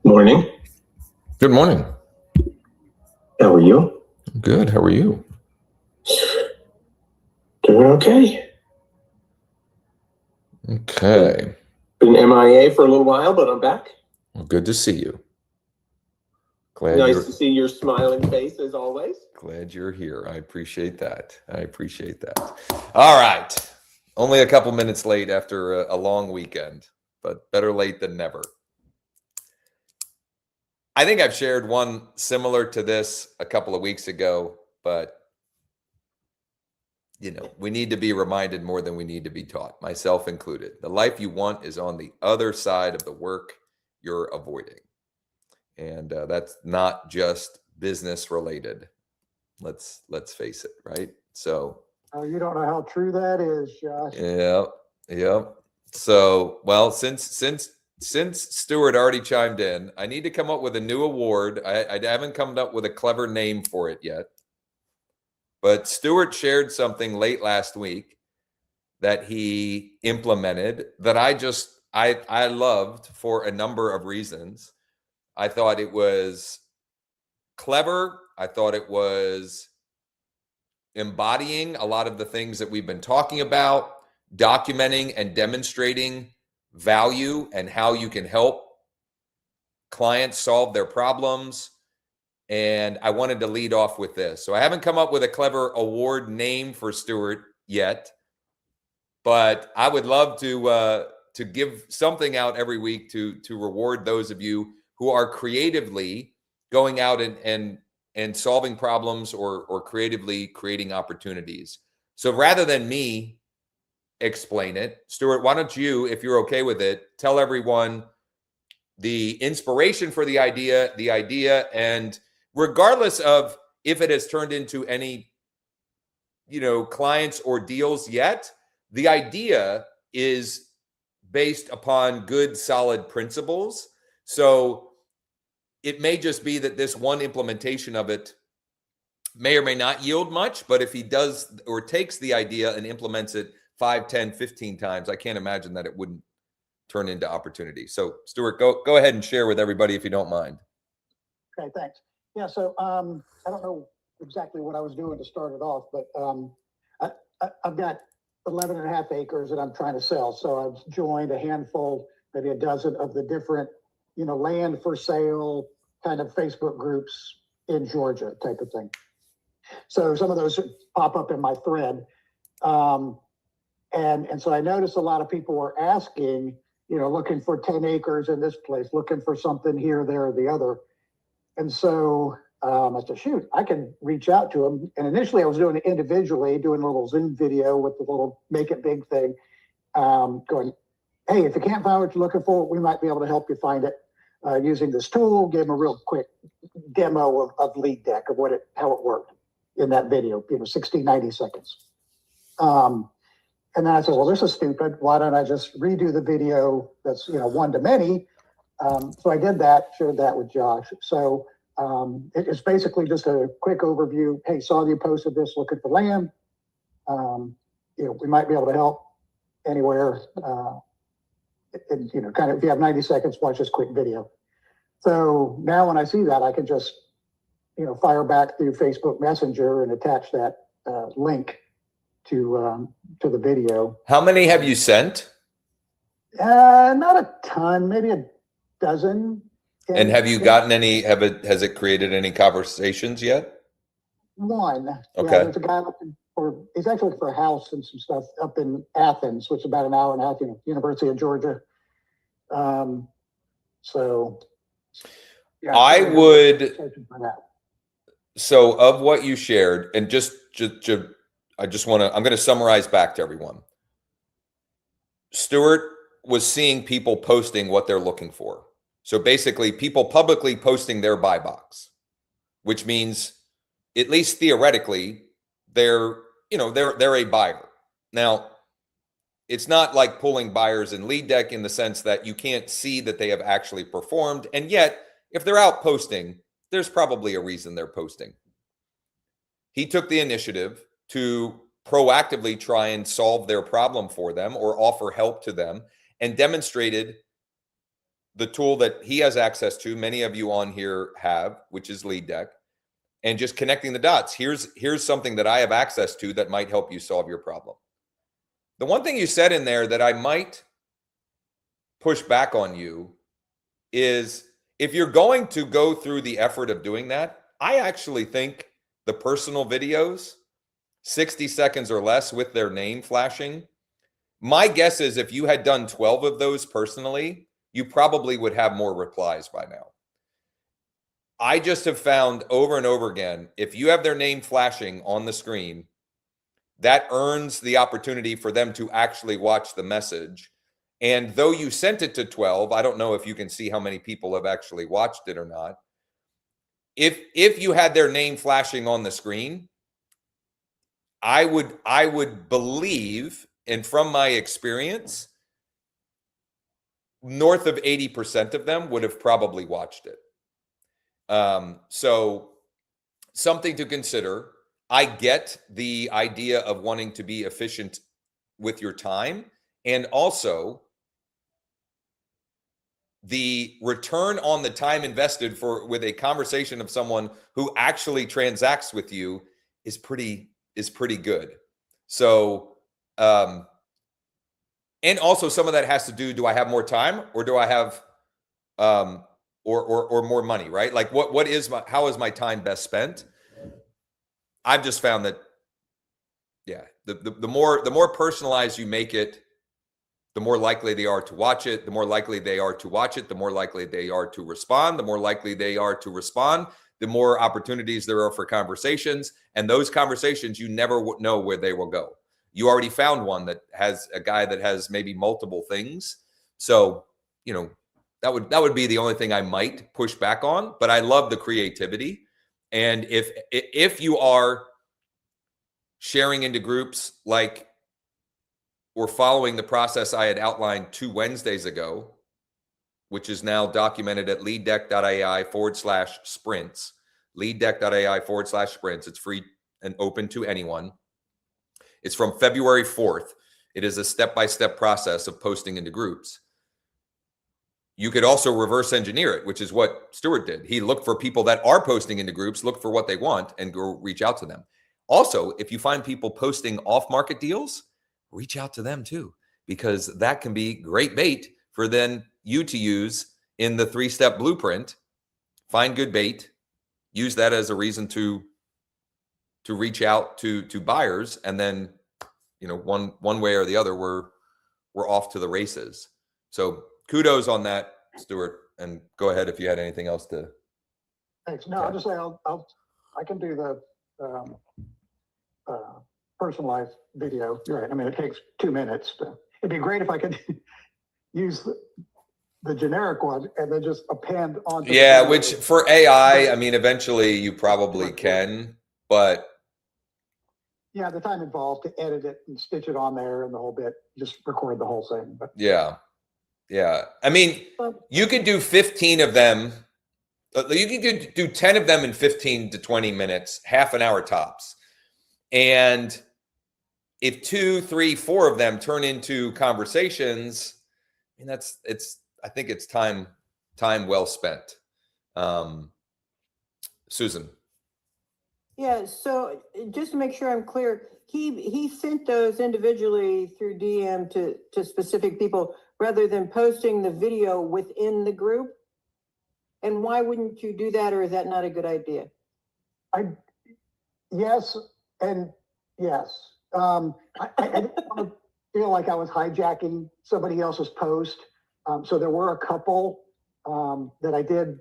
Morning. Good morning. How are you? Good. How are you? Doing okay. Okay. Been MIA for a little while, but I'm back. Well, good to see you. Nice to see your smiling face as always. Glad you're here. I appreciate that. All right. Only a couple minutes late after a long weekend, but better late than never. I think I've shared one similar to this a couple of weeks ago, but we need to be reminded more than we need to be taught, myself included. The life you want is on the other side of the work you're avoiding. And that's not just business related. Let's face it, right? So you don't know how true that is, Josh. Yeah. So, well, since Stuart already chimed in, I need to come up with a new award. I haven't come up with a clever name for it yet. But Stuart shared something late last week that he implemented that I loved for a number of reasons. I thought it was clever. I thought it was embodying a lot of the things that we've been talking about, documenting and demonstrating value and how you can help clients solve their problems. And I wanted to lead off with this. So I haven't come up with a clever award name for Stuart yet, but I would love to give something out every week to reward those of you who are creatively going out and solving problems or creatively creating opportunities. So rather than me explain it, Stuart, why don't you, if you're okay with it, tell everyone the inspiration for the idea, and regardless of if it has turned into any, clients or deals yet, the idea is based upon good, solid principles. So it may just be that this one implementation of it may or may not yield much, but if he does or takes the idea and implements it 5, 10, 15 times, I can't imagine that it wouldn't turn into opportunity. So Stuart, go ahead and share with everybody if you don't mind. Okay, thanks. Yeah, so I don't know exactly what I was doing to start it off, but I've got 11 and a half acres that I'm trying to sell. So I've joined a handful, maybe a dozen of the different, land for sale kind of Facebook groups in Georgia type of thing. So some of those pop up in my thread. And so I noticed a lot of people were asking, looking for 10 acres in this place, looking for something here, there, or the other. And so I said, shoot, I can reach out to them. And initially I was doing it individually, doing a little Zoom video with the little make it big thing, going, hey, if you can't find what you're looking for, we might be able to help you find it using this tool. Gave them a real quick demo of Lead Deck, of how it worked in that video, 60, 90 seconds. And then I said, well, this is stupid. Why don't I just redo the video that's, one to many? So I did that, shared that with Josh. So it's basically just a quick overview. Hey, saw you posted this, looking for land. We might be able to help anywhere. And, kind of, if you have 90 seconds, watch this quick video. So now when I see that, I can just, fire back through Facebook Messenger and attach that link to the video. How many have you sent? Not a ton, maybe a dozen. And have you gotten any? Has it created any conversations yet? One. Okay. Yeah, there's a guy looking for. He's actually looking for a house and some stuff up in Athens, which is about an hour and a half. University of Georgia. So. Yeah, I would. So of what you shared, and I just want to. I'm going to summarize back to everyone. Stuart was seeing people posting what they're looking for. So basically people publicly posting their buy box, which means at least theoretically they're a buyer. Now, it's not like pulling buyers in Lead Deck in the sense that you can't see that they have actually performed. And yet, if they're out posting, there's probably a reason they're posting. He took the initiative to proactively try and solve their problem for them or offer help to them, and demonstrated the tool that he has access to, many of you on here have, which is Lead Deck, and just connecting the dots. Here's something that I have access to that might help you solve your problem. The one thing you said in there that I might push back on you is, if you're going to go through the effort of doing that, I actually think the personal videos, 60 seconds or less with their name flashing, my guess is if you had done 12 of those personally, you probably would have more replies by now. I just have found over and over again, if you have their name flashing on the screen, that earns the opportunity for them to actually watch the message. And though you sent it to 12, I don't know if you can see how many people have actually watched it or not. If you had their name flashing on the screen, I would believe, and from my experience, north of 80% of them would have probably watched it. So something to consider. I get the idea of wanting to be efficient with your time, and also the return on the time invested with a conversation of someone who actually transacts with you is pretty good. So, and also some of that has to do I have more time, or do I have, or more money, right? Like how is my time best spent? I've just found that, yeah, the more personalized you make it, the more likely they are to watch it. The more likely they are to watch it, the more likely they are to respond. The more likely they are to respond, the more opportunities there are for conversations. And those conversations, you never know where they will go. You already found one that has a guy that has maybe multiple things. So, you know, that would be the only thing I might push back on. But I love the creativity. And if you are sharing into groups, like, or following the process I had outlined 2 Wednesdays ago, which is now documented at leaddeck.ai/sprints, leaddeck.ai/sprints. It's free and open to anyone. It's from February 4th. It is a step-by-step process of posting into groups. You could also reverse engineer it, which is what Stuart did. He looked for people that are posting into groups, look for what they want, and go reach out to them. Also, if you find people posting off-market deals, reach out to them too, because that can be great bait for then you to use in the 3-step blueprint. Find good bait, use that as a reason to reach out to buyers, and then, you know, one way or the other, we're off to the races. So kudos on that, Stuart, and go ahead if you had anything else to. Thanks. No, I'll just say I can do the personalized video. You're right. I mean, it takes 2 minutes. It'd be great if I could use the generic one and then just append on. Yeah, which for AI, I mean, eventually you probably can, but. Yeah, the time involved to edit it and stitch it on there and the whole bit, just record the whole thing. But yeah. I mean, you could do 15 of them. You could do 10 of them in 15 to 20 minutes, half an hour tops. And if 2, 3, 4 of them turn into conversations, I mean, I think it's time well spent. Susan. Yeah, so just to make sure I'm clear, he sent those individually through DM to specific people rather than posting the video within the group? And why wouldn't you do that, or is that not a good idea? Yes and yes. I didn't want to feel like I was hijacking somebody else's post. So there were a couple that I did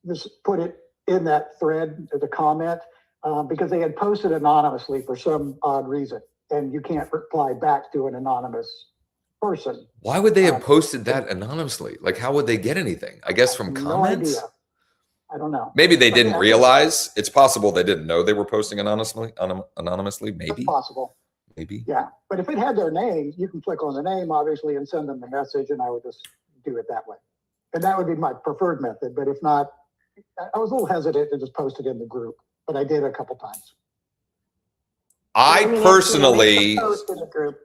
just put it in that thread as a comment because they had posted anonymously for some odd reason, and you can't reply back to an anonymous person. Why would they have posted that anonymously? Like, how would they get anything? I guess from comments? No idea. I don't know. Maybe they didn't realize. It's possible they didn't know they were posting anonymously. Maybe. That's possible. maybe. Yeah, but if it had their name, you can click on the name, obviously, and send them the message, and I would just do it that way. And that would be my preferred method, but if not, I was a little hesitant to just post it in the group, but I did a couple times. I mean, personally, post in the group.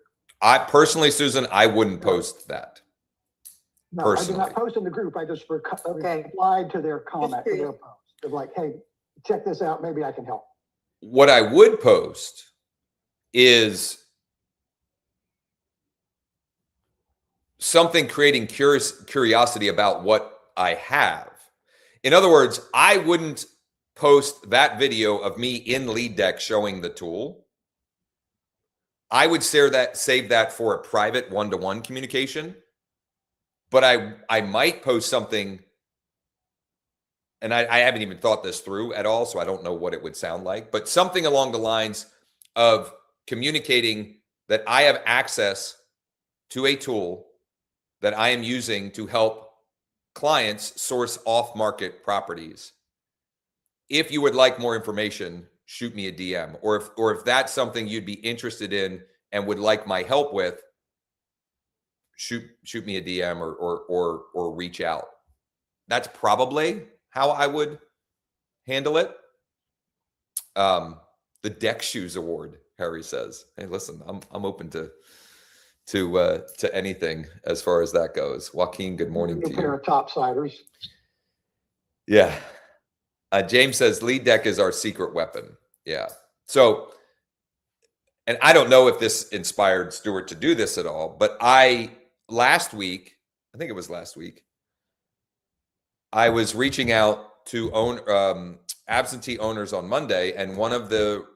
Susan, I wouldn't post that. No, I did Personally. not post in the group, I just Okay. replied to their comment, to curious. their post, of like, hey, check this out, maybe I can help. What I would post is something creating curiosity about what I have. In other words, I wouldn't post that video of me in LeadDeck showing the tool. I would save that for a private one-to-one communication. But I might post something, and I haven't even thought this through at all, so I don't know what it would sound like, but something along the lines of communicating that I have access to a tool that I am using to help clients source off-market properties. If you would like more information, shoot me a DM, or if that's something you'd be interested in and would like my help with, shoot me a DM or reach out. That's probably how I would handle it. The Deck Shoes Award, Harry says. Hey, listen, I'm open to anything as far as that goes. Joaquin, good morning to A pair you. of topsiders. Yeah. James says LeadDeck is our secret weapon. Yeah. So, and I don't know if this inspired Stuart to do this at all, but last week, I think it was last week, I was reaching out to absentee owners on Monday, and one of the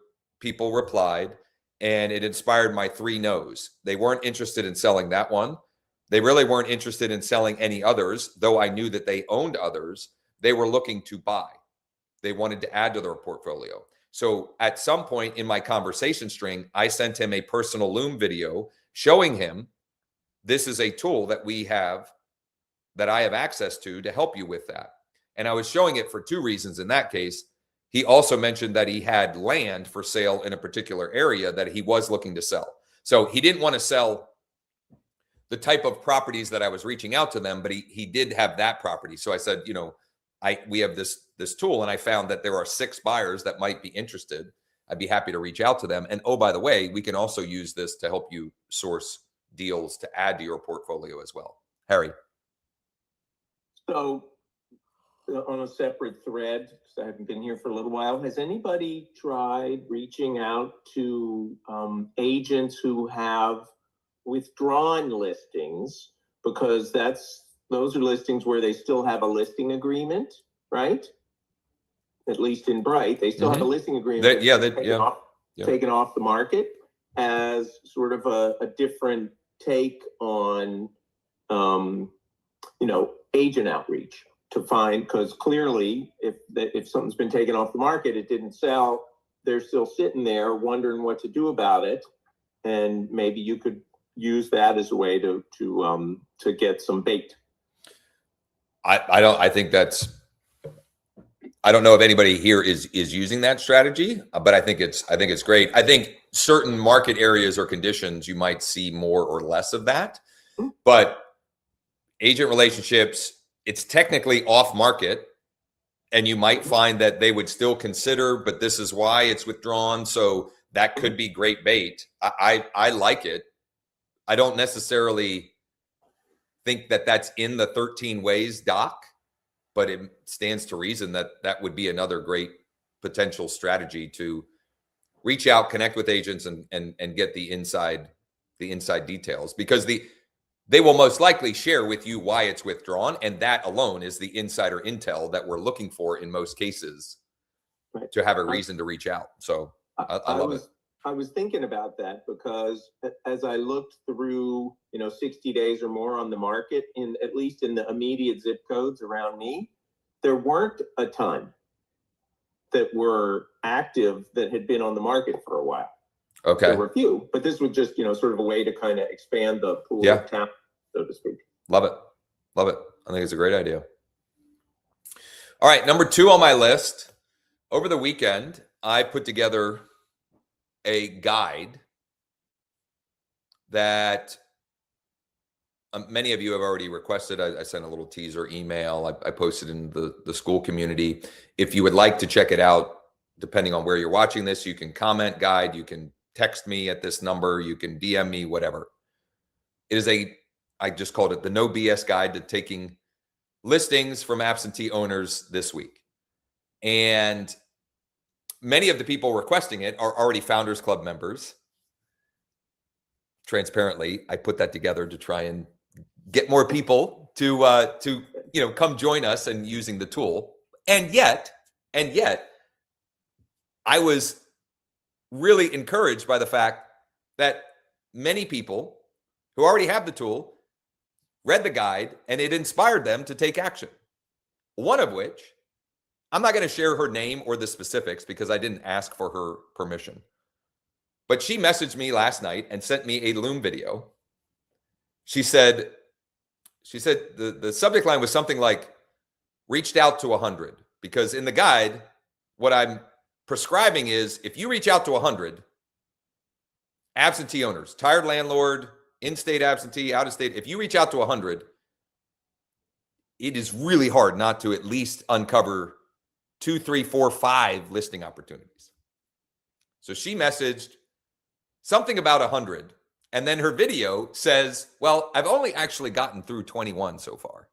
people replied, and it inspired my 3 no's. They weren't interested in selling that one. They really weren't interested in selling any others, though I knew that they owned others. They were looking to buy. They wanted to add to their portfolio. So at some point in my conversation string, I sent him a personal Loom video showing him this is a tool that we have, that I have access to help you with that. And I was showing it for 2 reasons. In that case, he also mentioned that he had land for sale in a particular area that he was looking to sell. So he didn't want to sell the type of properties that I was reaching out to them, but he did have that property. So I said, we have this tool, and I found that there are 6 buyers that might be interested. I'd be happy to reach out to them. And oh, by the way, we can also use this to help you source deals to add to your portfolio as well. Harry. So on a separate thread, because I haven't been here for a little while, has anybody tried reaching out to agents who have withdrawn listings? Because those are listings where they still have a listing agreement, right? At least in Bright, they still have a listing agreement. Taken off the market as sort of a different take on, agent outreach to find, because clearly if something's been taken off the market, it didn't sell, they're still sitting there wondering what to do about it. And maybe you could use that as a way to get some bait. I don't know if anybody here is using that strategy, but I think it's great. I think certain market areas or conditions you might see more or less of that, but agent relationships, it's technically off market, and you might find that they would still consider, but this is why it's withdrawn. So that could be great bait. I like it. I don't necessarily think that that's in the 13 ways doc, but it stands to reason that that would be another great potential strategy to reach out, connect with agents, and get the inside details, because they will most likely share with you why it's withdrawn, and that alone is the insider intel that we're looking for in most cases, right, to have a reason to reach out. So I love it. I was thinking about that because as I looked through, 60 days or more on the market, at least in the immediate zip codes around me, there weren't a ton that were active that had been on the market for a while. Okay. There were a few, but this was just, sort of a way to kind of expand the pool of talent, so to speak. Love it. Love it. I think it's a great idea. All right. Number 2 on my list. Over the weekend, I put together a guide that many of you have already requested. I sent a little teaser email. I posted in the school community. If you would like to check it out, depending on where you're watching this, you can comment, guide, you can text me at this number, you can DM me, whatever. It is I just called it the No BS Guide to Taking Listings from Absentee Owners this week. And many of the people requesting it are already Founders Club members. Transparently, I put that together to try and get more people to come join us and using the tool. And yet, I was really encouraged by the fact that many people who already have the tool read the guide and it inspired them to take action. One of which, I'm not going to share her name or the specifics because I didn't ask for her permission. But she messaged me last night and sent me a Loom video. She said the subject line was something like, reached out to 100. Because in the guide, what I'm prescribing is if you reach out to 100 absentee owners, tired landlord, in-state absentee, out-of-state, if you reach out to 100, it is really hard not to at least uncover 2, 3, 4, 5 listing opportunities. So she messaged something about 100. And then her video says, well, I've only actually gotten through 21 so far.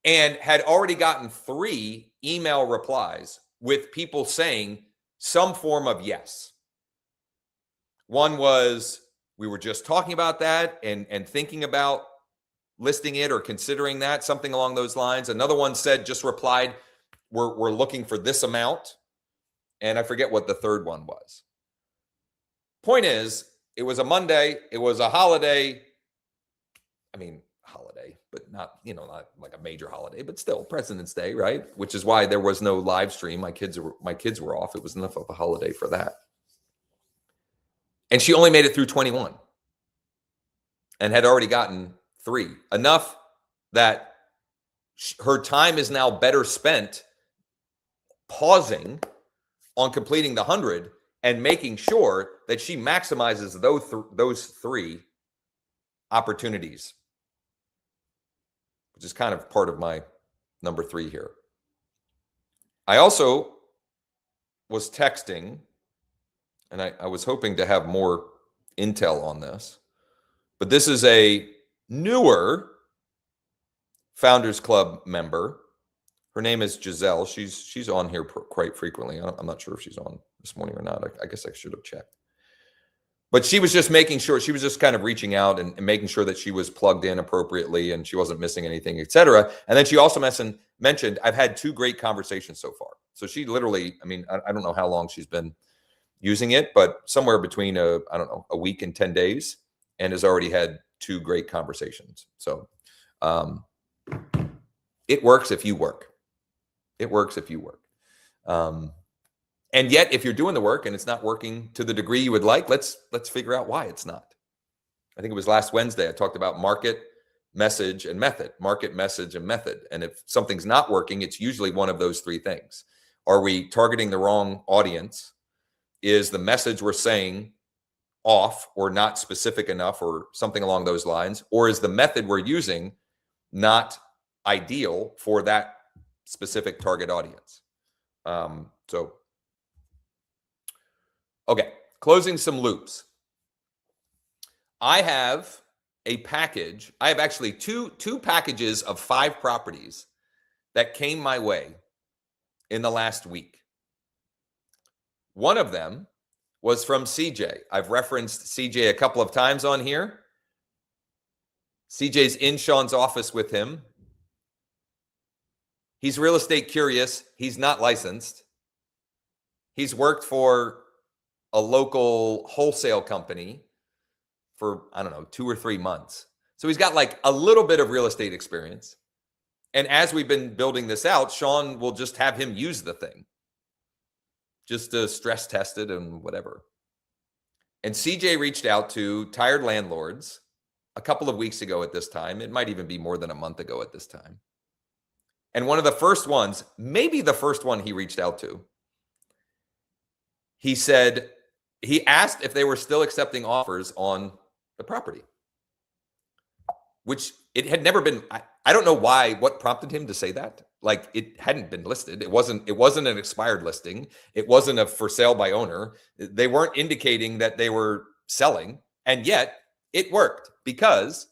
And had already gotten 3 email replies with people saying some form of yes. One was, we were just talking about that and thinking about listing it or considering that, something along those lines. Another one said, just replied, we're looking for this amount. And I forget what the third one was. Point is, it was a Monday. It was a holiday. I mean, holiday, but not like a major holiday, but still President's Day, right? Which is why there was no live stream. My kids were off. It was enough of a holiday for that. And she only made it through 21 and had already gotten 3. Enough that her time is now better spent pausing on completing the 100 and making sure that she maximizes those 3 opportunities, which is kind of part of my number 3 here. I also was texting, and I was hoping to have more intel on this, but this is a newer Founders Club member. Her name is Giselle. She's on here quite frequently. I'm not sure if she's on this morning or not. I guess I should have checked. But she was just making sure, she was just kind of reaching out and making sure that she was plugged in appropriately and she wasn't missing anything, et cetera. And then she also mentioned, I've had 2 great conversations so far. So she literally, I don't know how long she's been using it, but somewhere between a week and 10 days, and has already had 2 great conversations. So it works if you work. It works if you work. And yet, if you're doing the work and it's not working to the degree you would like, let's figure out why it's not. I think it was last Wednesday, I talked about market, message, and method. Market, message, and method. And if something's not working, it's usually one of those 3 things. Are we targeting the wrong audience? Is the message we're saying off or not specific enough or something along those lines? Or is the method we're using not ideal for that specific target audience? Okay, closing some loops. I have a package. I have actually two packages of 5 properties that came my way in the last week. One of them was from CJ. I've referenced CJ a couple of times on here. CJ's in Sean's office with him. He's real estate curious. He's not licensed. He's worked for a local wholesale company for, 2 or 3 months. So he's got like a little bit of real estate experience. And as we've been building this out, Sean will just have him use the thing just to stress test it and whatever. And CJ reached out to tired landlords a couple of weeks ago at this time. It might even be more than a month ago at this time. And one of the first ones, maybe the first one he reached out to, he asked if they were still accepting offers on the property, which it had never been. I don't know what prompted him to say that. Like, it hadn't been listed. It wasn't an expired listing. It wasn't a for sale by owner. They weren't indicating that they were selling. And yet it worked, because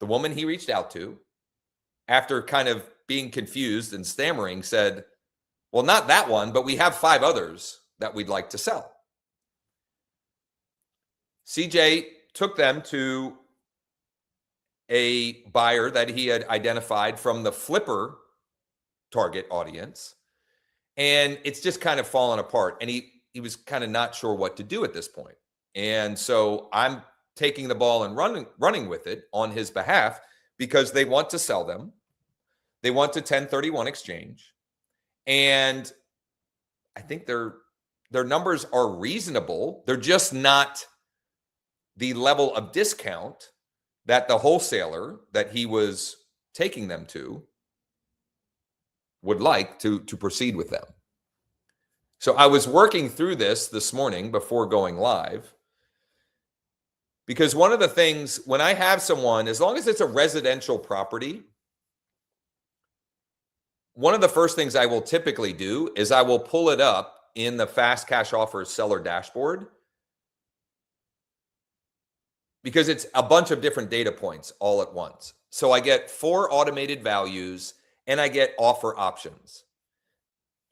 the woman he reached out to, after kind of being confused and stammering, said, well, not that one, but we have 5 others that we'd like to sell. CJ took them to a buyer that he had identified from the flipper target audience, and it's just kind of fallen apart, and he was kind of not sure what to do at this point. And so I'm taking the ball and running with it on his behalf, because they want to sell them. They want to 1031 exchange, and I think their numbers are reasonable. They're just not the level of discount that the wholesaler that he was taking them to would like to proceed with them. So I was working through this morning before going live, because one of the things when I have someone, as long as it's a residential property, one of the first things I will typically do is I will pull it up in the Fast Cash Offers seller dashboard, because it's a bunch of different data points all at once. So I get 4 automated values and I get offer options.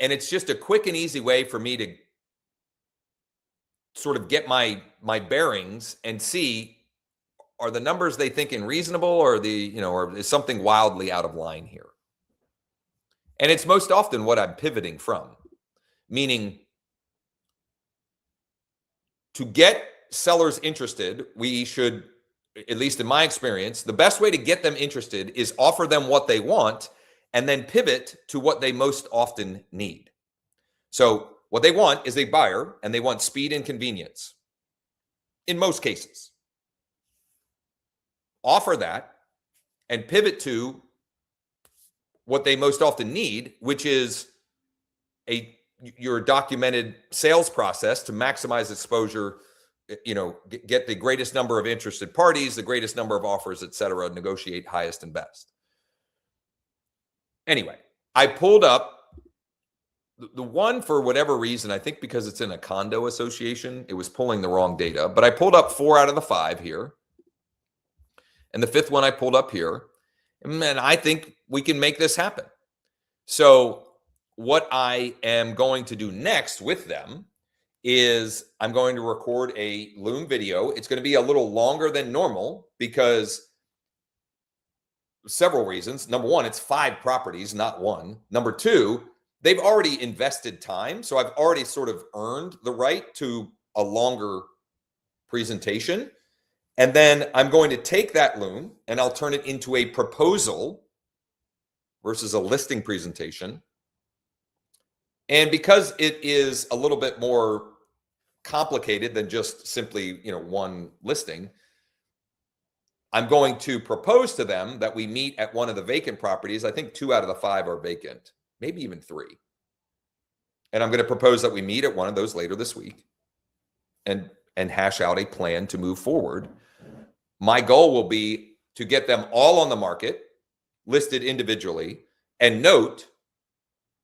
And it's just a quick and easy way for me to sort of get my bearings and see, are the numbers they thinking reasonable, or or is something wildly out of line here? And it's most often what I'm pivoting from, meaning to get sellers interested, we should, at least in my experience, the best way to get them interested is offer them what they want and then pivot to what they most often need. So what they want is a buyer, and they want speed and convenience in most cases. Offer that and pivot to what they most often need, which is your documented sales process to maximize exposure, get the greatest number of interested parties, the greatest number of offers, et cetera, negotiate highest and best. Anyway, I pulled up the one, for whatever reason, I think because it's in a condo association, it was pulling the wrong data, but I pulled up 4 out of the 5 here. And the 5th one I pulled up here, and I think we can make this happen. So what I am going to do next with them is I'm going to record a Loom video. It's going to be a little longer than normal because several reasons. Number one, it's 5 properties, not 1. Number 2, they've already invested time. So I've already sort of earned the right to a longer presentation. And then I'm going to take that Loom and I'll turn it into a proposal versus a listing presentation. And because it is a little bit more complicated than just simply, one listing, I'm going to propose to them that we meet at one of the vacant properties. I think 2 out of the 5 are vacant, maybe even 3. And I'm going to propose that we meet at one of those later this week and hash out a plan to move forward. My goal will be to get them all on the market, listed individually, and note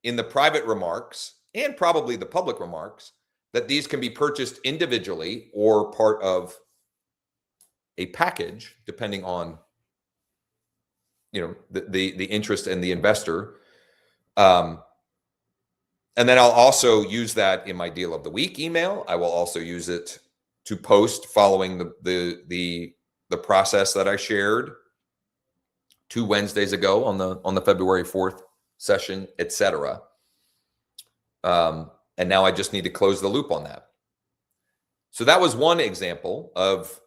in the private remarks and probably the public remarks that these can be purchased individually or part of a package, depending on the interest and the investor. And then I'll also use that in my deal of the week email. I will also use it to post following the process that I shared 2 Wednesdays ago on the February 4th session, etc. And now I just need to close the loop on that. So that was one example of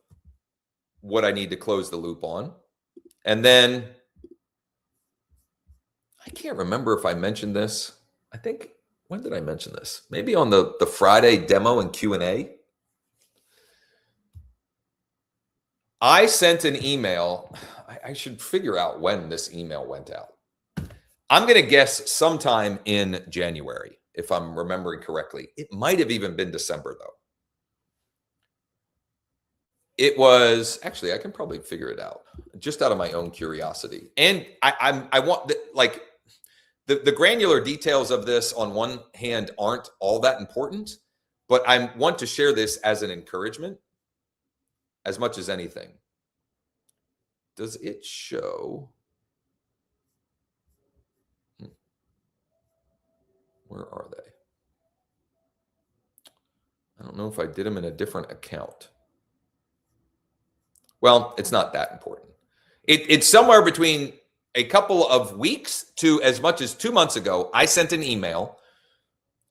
what I need to close the loop on. And then I can't remember if I mentioned this. I think, when did I mention this? Maybe on the Friday demo and Q&A. I sent an email. I should figure out when this email went out. I'm going to guess sometime in January, if I'm remembering correctly. It might have even been December, though. It was actually, I can probably figure it out just out of my own curiosity. And I want the granular details of this on one hand aren't all that important, but I want to share this as an encouragement as much as anything. Does it show? Where are they? I don't know if I did them in a different account. Well, it's not that important. It's somewhere between a couple of weeks to as much as 2 months ago. I sent an email.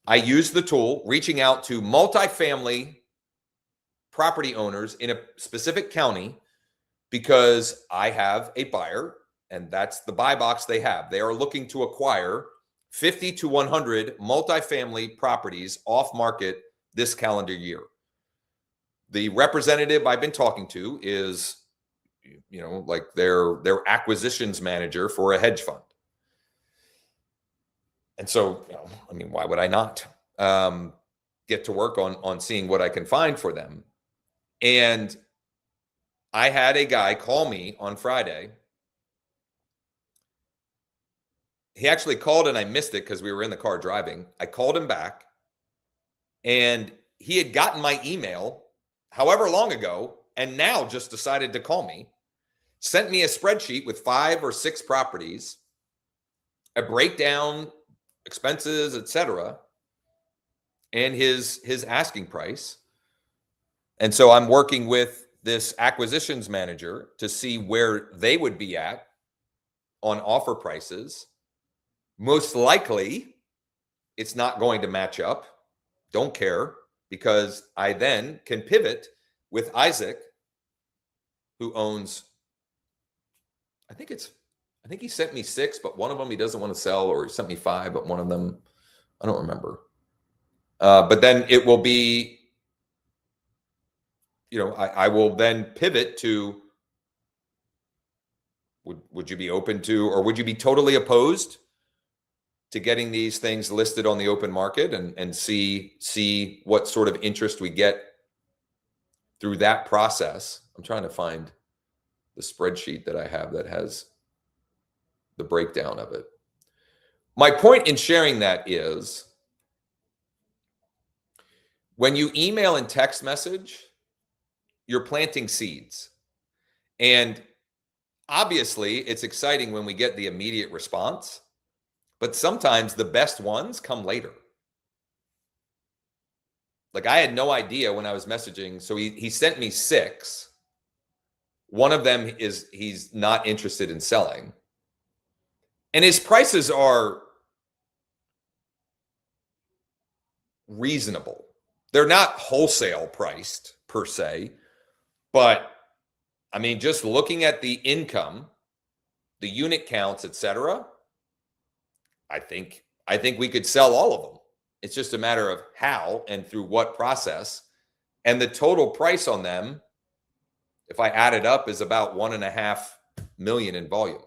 I used the tool reaching out to multifamily property owners in a specific county because I have a buyer, and that's the buy box they have. They are looking to acquire 50 to 100 multifamily properties off market this calendar year. The representative I've been talking to is, like their acquisitions manager for a hedge fund. And so, why would I not get to work on seeing what I can find for them? And I had a guy call me on Friday. He actually called and I missed it because we were in the car driving. I called him back and he had gotten my email however long ago, and now just decided to call me, sent me a spreadsheet with 5 or 6 properties, a breakdown, expenses, etc., and his asking price. And so I'm working with this acquisitions manager to see where they would be at on offer prices. Most likely, it's not going to match up. Don't care, because I then can pivot with Isaac, who owns, I think he sent me 6, but one of them he doesn't want to sell, or he sent me 5, but one of them, I don't remember. But then it will be, I will then pivot to, would you be open to, or would you be totally opposed to getting these things listed on the open market and see what sort of interest we get through that process? I'm trying to find the spreadsheet that I have that has the breakdown of it. My point in sharing that is, when you email and text message, you're planting seeds. And obviously, it's exciting when we get the immediate response, but sometimes the best ones come later. Like, I had no idea when I was messaging. So he sent me 6. One of them is he's not interested in selling. And his prices are reasonable. They're not wholesale priced per se, but just looking at the income, the unit counts, etc., I think we could sell all of them. It's just a matter of how and through what process. And the total price on them, if I add it up, is about $1.5 million in volume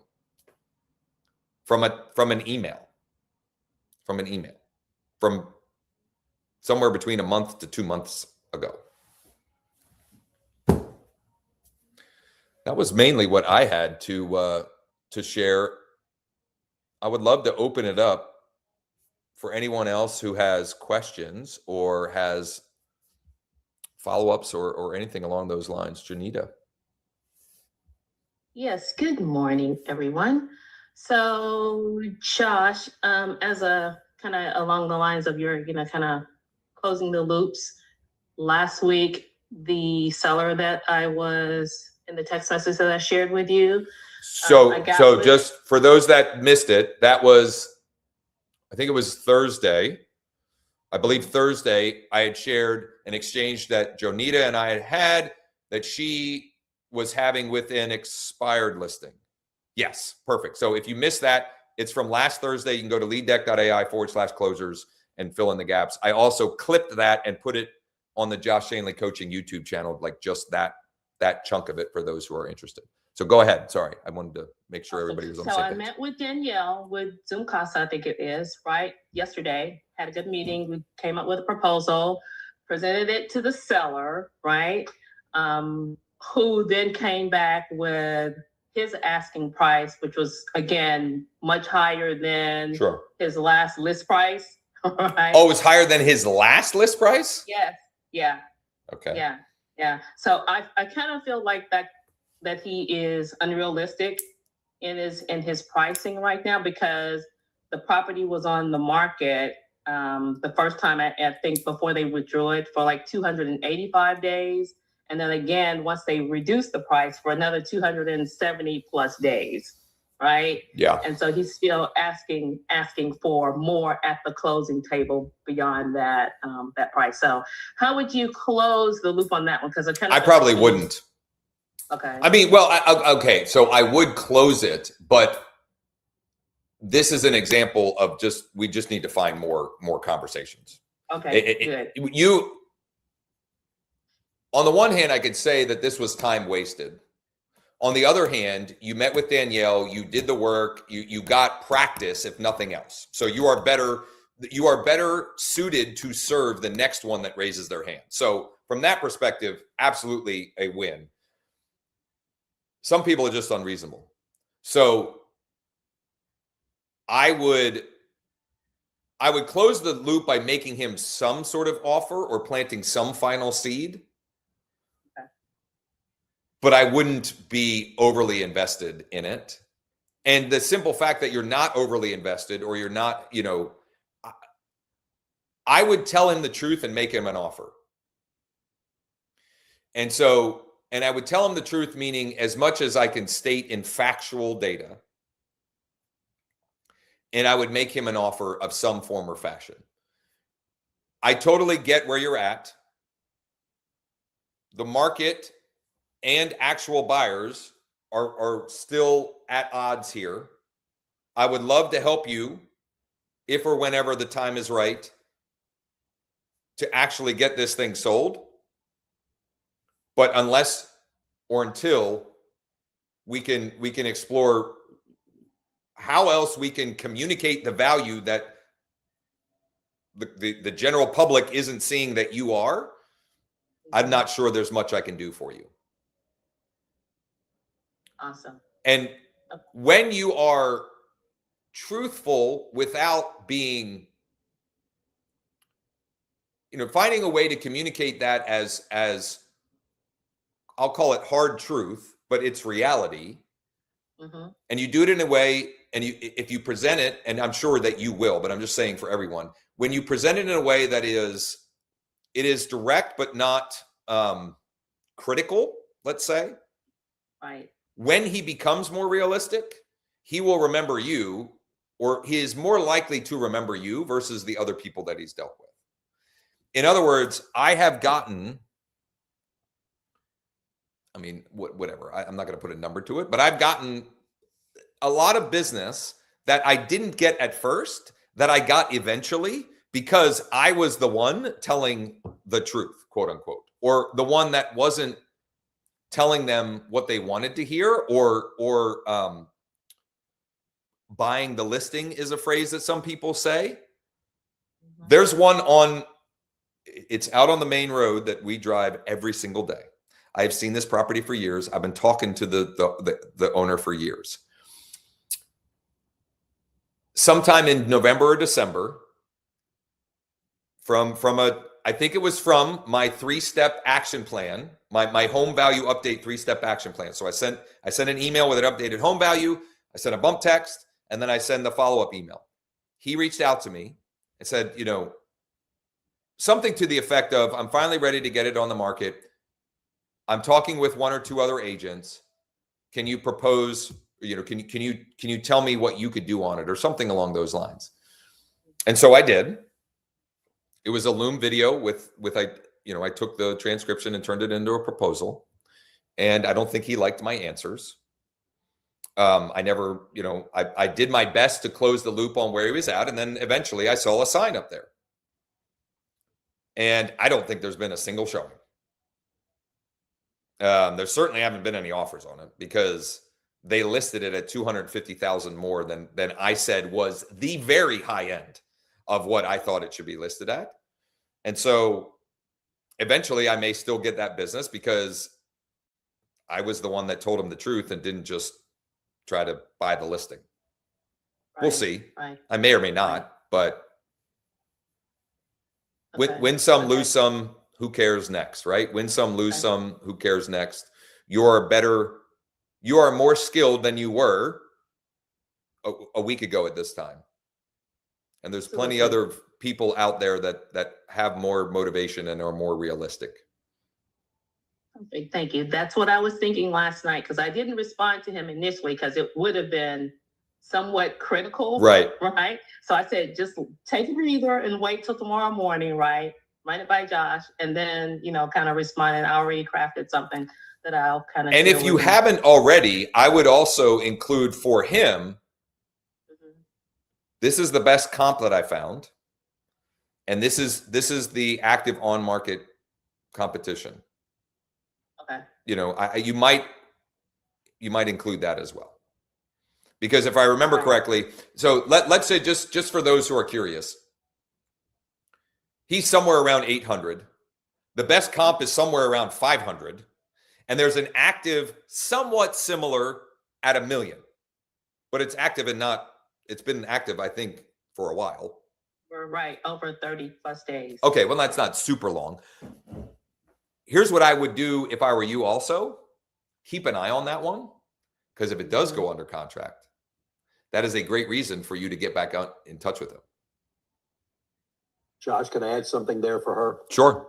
from an email. From somewhere between a month to 2 months ago. That was mainly what I had to share. I would love to open it up for anyone else who has questions or has follow-ups or anything along those lines. Janita. Yes, good morning, everyone. So Josh, as a kind of along the lines of your, kind of closing the loops, last week, the seller that I was in the text message that I shared with you. So just for those that missed it, that was, I think it was Thursday. I believe Thursday, I had shared an exchange that Jonita and I had that she was having with an expired listing. Yes, perfect. So if you missed that, it's from last Thursday. You can go to leaddeck.ai/closers and fill in the gaps. I also clipped that and put it on the Josh Shanley Coaching YouTube channel, like just that chunk of it for those who are interested. So go ahead. Sorry, I wanted to make sure everybody was on the same page. So I met with Danielle with Zoomcasa, I think it is, right? Yesterday, had a good meeting. We came up with a proposal, presented it to the seller, right? who then came back with his asking price, which was again much higher than Sure. his last list price. Right? Oh, it's higher than his last list price? Yes. Yeah. Okay. Yeah. Yeah. So I kind of feel like that he is unrealistic in his pricing right now, because the property was on the market the first time I think before they withdrew it for like 285 days. And then again, once they reduced the price for another 270 plus days, right? Yeah. And so he's still asking for more at the closing table beyond that that price. So how would you close the loop on that one? Because I probably wouldn't. Okay. I mean, well, okay, so I would close it, but this is an example of we just need to find more conversations. Okay. Good. You, on the one hand, I could say that this was time wasted. On the other hand, you met with Danielle, you did the work, you got practice, if nothing else. So you are better suited to serve the next one that raises their hand. So from that perspective, absolutely a win. Some people are just unreasonable. So I would close the loop by making him some sort of offer or planting some final seed. Okay. But I wouldn't be overly invested in it. And the simple fact that you're not overly invested, or you're not, I would tell him the truth and make him an offer. And I would tell him the truth, meaning as much as I can state in factual data. And I would make him an offer of some form or fashion. I totally get where you're at. The market and actual buyers are still at odds here. I would love to help you if or whenever the time is right to actually get this thing sold. But unless or until we can explore how else we can communicate the value that the general public isn't seeing that you are, I'm not sure there's much I can do for you. Awesome. And when you are truthful without being, finding a way to communicate that as I'll call it hard truth, but it's reality. Mm-hmm. And you do it in a way, and if you present it, and I'm sure that you will, but I'm just saying for everyone, when you present it in a way that it is direct but not critical, let's say. Right. When he becomes more realistic, he will remember you, or he is more likely to remember you versus the other people that he's dealt with. In other words, I have gotten, whatever, I'm not going to put a number to it, but I've gotten a lot of business that I didn't get at first, that I got eventually, because I was the one telling the truth, quote unquote, or the one that wasn't telling them what they wanted to hear, or buying the listing is a phrase that some people say. Mm-hmm. There's one it's out on the main road that we drive every single day. I have seen this property for years. I've been talking to the owner for years. Sometime in November or December, I think it was from my 3-step action plan, my home value update 3-step action plan. So I sent an email with an updated home value. I sent a bump text, and then I send the follow-up email. He reached out to me and said, something to the effect of, I'm finally ready to get it on the market. I'm talking with 1 or 2 other agents. Can you propose, can you tell me what you could do on it, or something along those lines? And so I did. It was a Loom video I took the transcription and turned it into a proposal. And I don't think he liked my answers. I never, I did my best to close the loop on where he was at. And then eventually I saw a sign up there. And I don't think there's been a single showing. There certainly haven't been any offers on it, because they listed it at $250,000 more than I said was the very high end of what I thought it should be listed at. And so eventually I may still get that business, because I was the one that told him the truth and didn't just try to buy the listing. We'll Right, see. Right. I may or may not, but Okay. win some, Okay. lose some, who cares next, right? Win some, lose Okay. some, who cares next? You are more skilled than you were a week ago at this time. And there's plenty other people out there that have more motivation and are more realistic. Okay, thank you. That's what I was thinking last night, because I didn't respond to him initially because it would have been somewhat critical. Right. Right. So I said, just take a breather and wait till tomorrow morning, right? Run it by Josh, and then, kind of respond. And I already crafted something that I'll kind of. And if you haven't already, I would also include for him, this is the best comp that I found. And this is the active on market competition. Okay. You might include that as well. Because if I remember correctly, so let's say just for those who are curious, he's somewhere around 800. The best comp is somewhere around 500. And there's an active, somewhat similar at $1 million. But it's active and it's been active, I think, for a while. We're right, over 30 plus days. Okay, well, that's not super long. Here's what I would do if I were you also. Keep an eye on that one. Because if it does go under contract, that is a great reason for you to get back out in touch with him. Josh, can I add something there for her? Sure.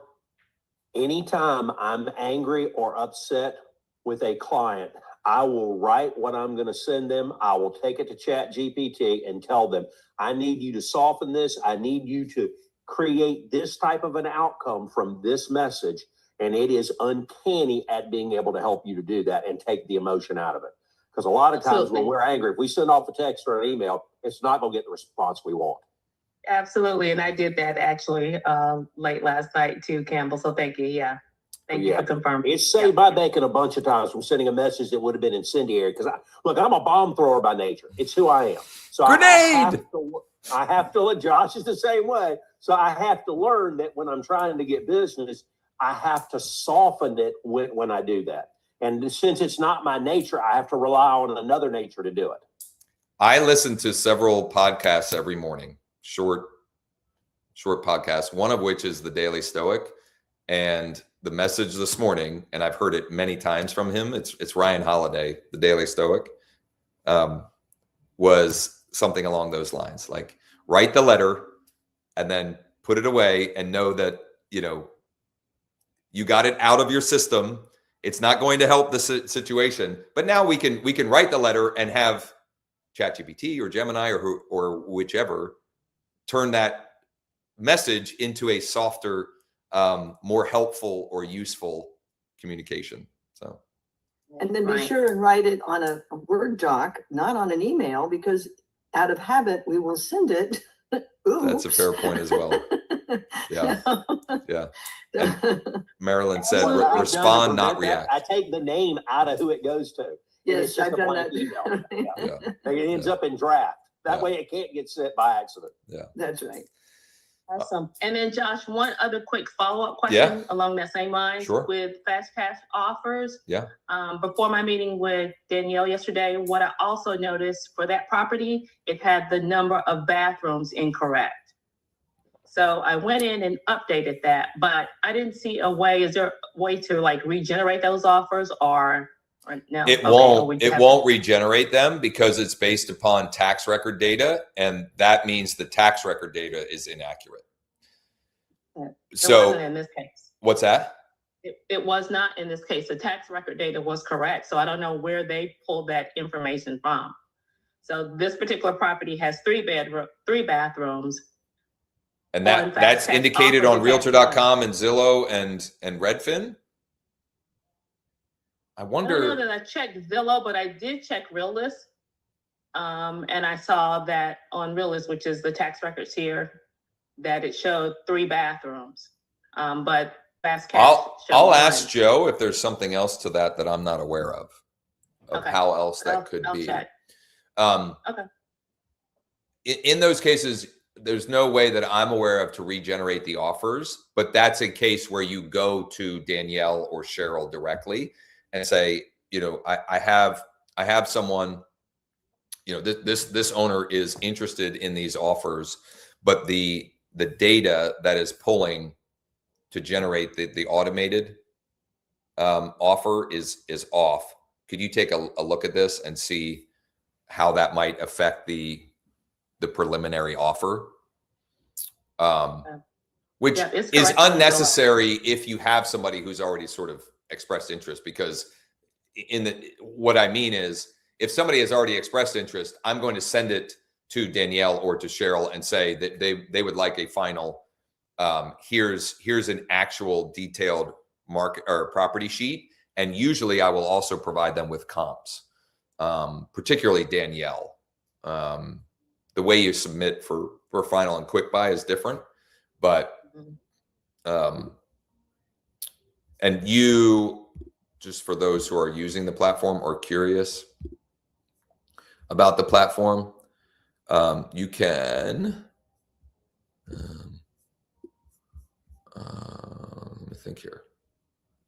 Anytime I'm angry or upset with a client, I will write what I'm going to send them. I will take it to ChatGPT and tell them, I need you to soften this. I need you to create this type of an outcome from this message. And it is uncanny at being able to help you to do that and take the emotion out of it. Because a lot of times Absolutely. when we're angry, if we send off a text or an email, it's not going to get the response we want. Absolutely. And I did that actually late last night too, Campbell. So thank you. Yeah. Thank you Yeah. for confirming. It saved my bacon a bunch of times from sending a message that would have been incendiary. Because I'm a bomb thrower by nature. It's who I am. So Grenade! I have to. Josh is the same way. So I have to learn that when I'm trying to get business, I have to soften it when I do that. And since it's not my nature, I have to rely on another nature to do it. I listen to several podcasts every morning, short podcasts, one of which is the Daily Stoic. And the message this morning, and I've heard it many times from him, it's Ryan Holiday, the Daily Stoic, was something along those lines. Like, write the letter and then put it away and know that, you got it out of your system. It's not going to help the situation, but now we can write the letter and have ChatGPT or Gemini or whichever turn that message into a softer, more helpful or useful communication. So, And then be Right. sure and write it on a Word doc, not on an email, because out of habit, we will send it. that's a fair point as well. Yeah. Yeah. Marilyn said, Well, I've done it respond, for not that. react. I take the name out of who it goes to. It's Yes, just I've a done blank that. email. Yeah. It ends up in draft. That Yeah. way it can't get sent by accident. That's right. Awesome. And then Josh, one other quick follow-up Yeah. question along that same line. Sure. With Fast Cash offers. Yeah. Before my meeting with Danielle yesterday, what I also noticed for that property, it had the number of bathrooms incorrect. So I went in and updated that, but I didn't see a way. Is there a way to regenerate those offers or no? It Okay, won't. or we It have- won't regenerate them because it's based upon tax record data, and that means the tax record data is inaccurate. It wasn't So in this case. what's that? It was not in this case. The tax record data was correct. So I don't know where they pulled that information from. So this particular property has three bathrooms. And Well, in that fact, that's tax indicated offer on is Realtor.com and Zillow and Redfin. I I don't know wonder. that I checked Zillow, but I did check Realist. And I saw that on Realist, which is the tax records here, that it showed 3 bathrooms. But Fast Cash. showed I'll one. ask Joe if there's something else to that I'm not aware of Okay. how else that could I'll be. check. Okay. In those cases, there's no way that I'm aware of to regenerate the offers, but that's a case where you go to Danielle or Cheryl directly and say, you know, I have someone, you know, this owner is interested in these offers, but the data that is pulling to generate the automated offer is off. Could you take a look at this and see how that might affect the preliminary offer? Which Yeah, it's is correct on Zillow. unnecessary if you have somebody who's already sort of expressed interest, because what I mean is, if somebody has already expressed interest, I'm going to send it to Danielle or to Cheryl and say that they would like a final, here's an actual detailed market or property sheet. And usually I will also provide them with comps, particularly Danielle. The way you submit for final and quick buy is different, but and you, just for those who are using the platform or curious about the platform, you can, let me think here.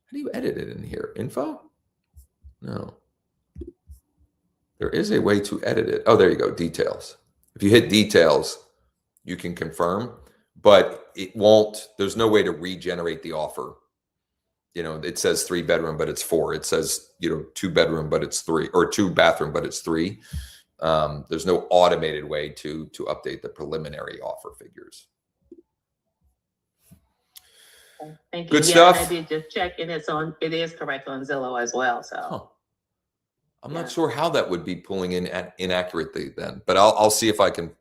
How do you edit it in here? Info? No. There is a way to edit it. Oh, there you go. Details. If you hit details, you can confirm, but it won't, there's no way to regenerate the offer. You know, it says 3 bedroom, but it's 4. It says, you know, 2 bedroom, but it's 3, or 2 bathroom, but it's 3. There's no automated way to update the preliminary offer figures. Thank you. Good Yeah, stuff. I did just check, and it is correct on Zillow as well. So Huh. I'm Yeah. not sure how that would be pulling in inaccurately then, but I'll see if I can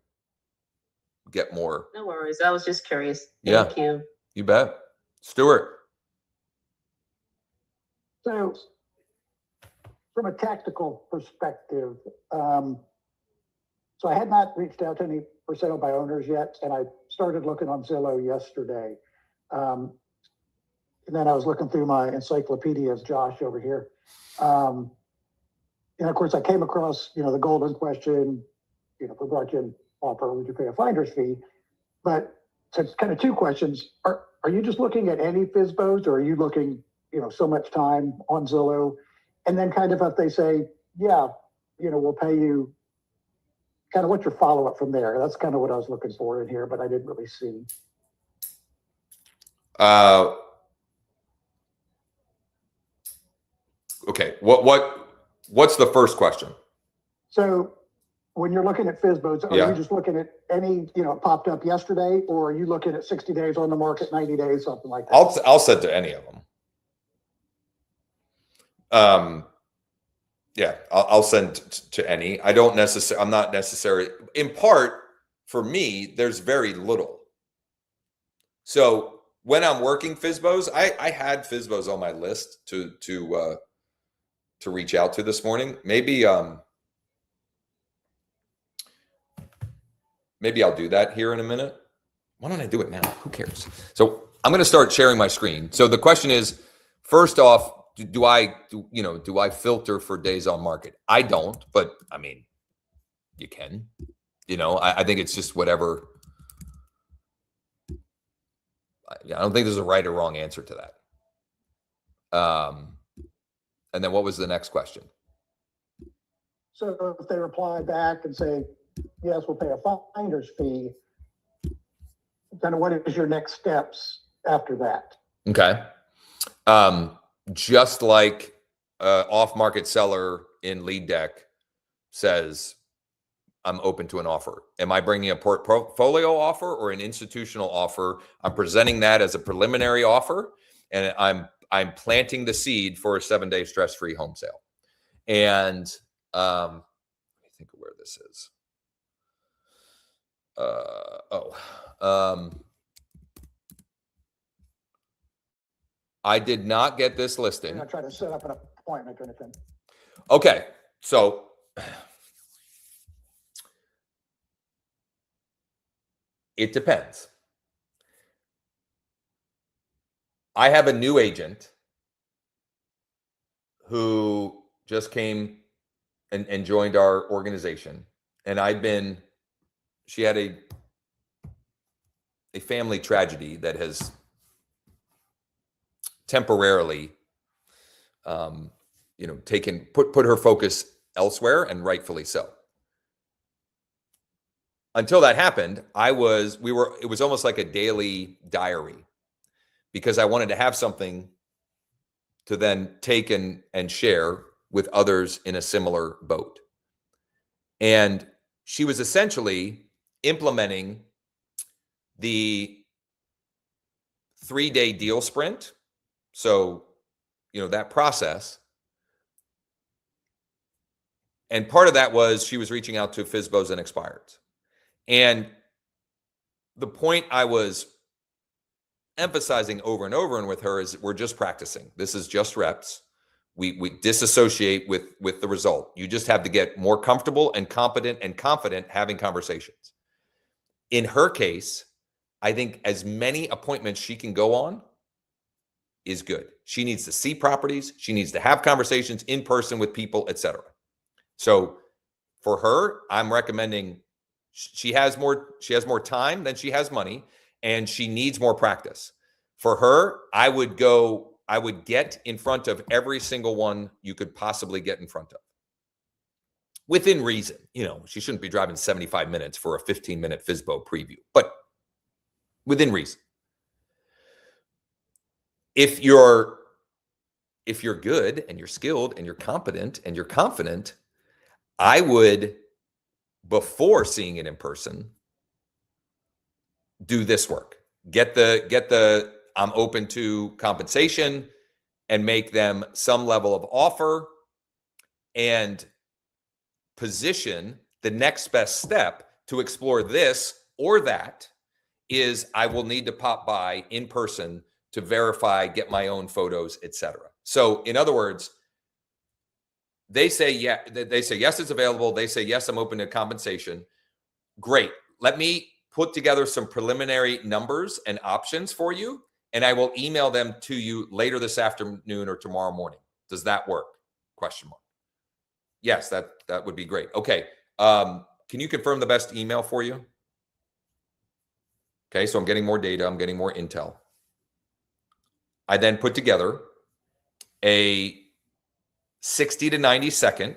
get more. no worries. I was just curious. Yeah. Thank you. You bet. Stuart. So from a tactical perspective, so I had not reached out to any for sale by owners yet, and I started looking on Zillow yesterday. And then I was looking through my encyclopedias, Josh over here. And of course I came across, you know, the golden question, you know, for brought-in offer, would you pay a finder's fee? But so it's kind of 2 questions. Are you just looking at any FSBOs, or are you looking, you know, so much time on Zillow? And then kind of if they say, yeah, you know, we'll pay you, kind of what's your follow-up from there? That's kind of what I was looking for in here, but I didn't really see. Okay. What's the first question? So when you're looking at FSBOs, are Yeah. you just looking at any, you know, it popped up yesterday, or are you looking at 60 days on the market, 90 days, something like that? I'll set to any of them. Yeah, I'll send to any. I'm not necessarily, in part for me, there's very little. So when I'm working FSBOs, I had FSBOs on my list to reach out to this morning. Maybe I'll do that here in a minute. Why don't I do it now? Who cares? So I'm going to start sharing my screen. So the question is, first off, do I filter for days on market? I don't, but I mean, you can, you know, I think it's just whatever. I don't think there's a right or wrong answer to that. And then what was the next question? So if they reply back and say, yes, we'll pay a finder's fee, kind of what is your next steps after that? Okay. Just like off-market seller in Lead Deck says, I'm open to an offer. Am I bringing a portfolio offer or an institutional offer? I'm presenting that as a preliminary offer, and I'm planting the seed for a 7-day stress-free home sale. And let me think of where this is. I did not get this listing. I'm not trying to set up an appointment or anything. Okay, so it depends. I have a new agent who just came and joined our organization, and she had a family tragedy that has temporarily put her focus elsewhere, and rightfully so. Until that happened, it was almost like a daily diary, because I wanted to have something to then take and share with others in a similar boat. And she was essentially implementing the 3-day deal sprint. So, that process. And part of that was she was reaching out to FSBOs and expireds. And the point I was emphasizing over and over and with her is we're just practicing. This is just reps. We disassociate with the result. You just have to get more comfortable and competent and confident having conversations. In her case, I think as many appointments she can go on is good. She needs to see properties. She needs to have conversations in person with people, etc. So for her, I'm recommending she has more time than she has money, and she needs more practice. For her, I would get in front of every single one you could possibly get in front of. Within reason. She shouldn't be driving 75 minutes for a 15-minute FSBO preview, but within reason. If you're good and you're skilled and you're competent and you're confident, I would, before seeing it in person, do this work. Get the I'm open to compensation, and make them some level of offer, and position the next best step to explore this or that is I will need to pop by in person to verify, get my own photos, etc. So in other words, they say yes, it's available. They say, yes, I'm open to compensation. Great. Let me put together some preliminary numbers and options for you, and I will email them to you later this afternoon or tomorrow morning. Does that work? Question mark. Yes, that would be great. Okay. Can you confirm the best email for you? Okay, so I'm getting more data. I'm getting more intel. I then put together a 60 to 90 second.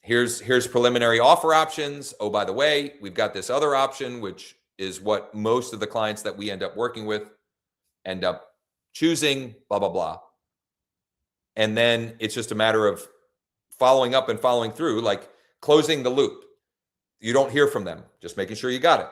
Here's preliminary offer options. Oh, by the way, we've got this other option, which is what most of the clients that we end up working with end up choosing, blah, blah, blah. And then it's just a matter of following up and following through, like closing the loop. You don't hear from them, just making sure you got it.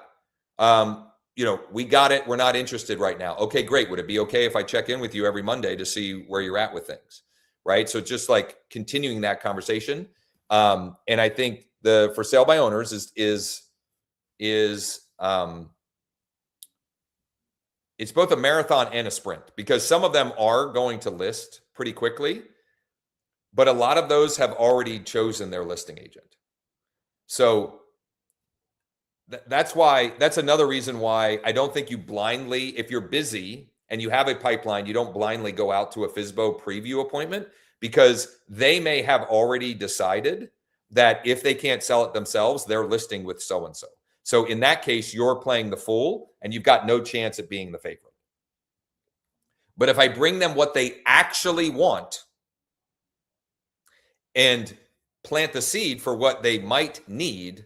We got it. We're not interested right now. Okay, great. Would it be okay if I check in with you every Monday to see where you're at with things? Right. So just like continuing that conversation. And I think the for sale by owners is it's both a marathon and a sprint, because some of them are going to list pretty quickly, but a lot of those have already chosen their listing agent. So that's another reason why I don't think you blindly, if you're busy and you have a pipeline, you don't blindly go out to a FSBO preview appointment, because they may have already decided that if they can't sell it themselves, they're listing with so-and-so. So in that case, you're playing the fool and you've got no chance at being the favorite. But if I bring them what they actually want and plant the seed for what they might need,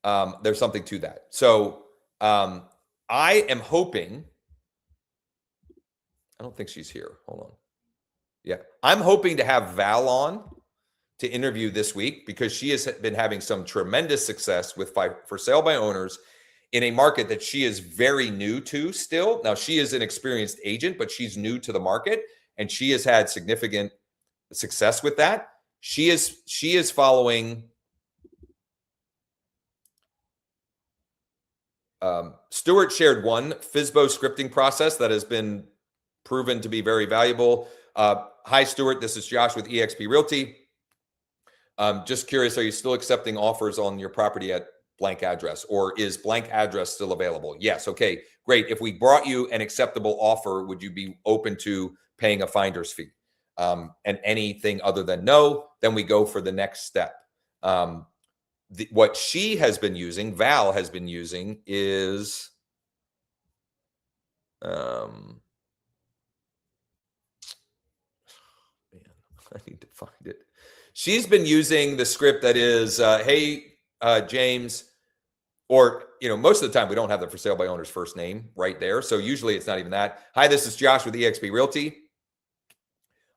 there's something to that. So I am hoping, I don't think she's here. Hold on. Yeah. I'm hoping to have Val on to interview this week, because she has been having some tremendous success with for sale by owners in a market that she is very new to still. Now, she is an experienced agent, but she's new to the market, and she has had significant success with that. She is following Stuart shared one FSBO scripting process that has been proven to be very valuable. Hi, Stuart. This is Josh with eXp Realty. Just curious, are you still accepting offers on your property at blank address, or is blank address still available? Yes. Okay, great. If we brought you an acceptable offer, would you be open to paying a finder's fee? And anything other than no, then we go for the next step. What she has been using, Val has been using, is I need to find it. She's been using the script that is, hey, James, or, most of the time we don't have the for sale by owner's first name right there. So usually it's not even that. Hi, this is Josh with eXp Realty.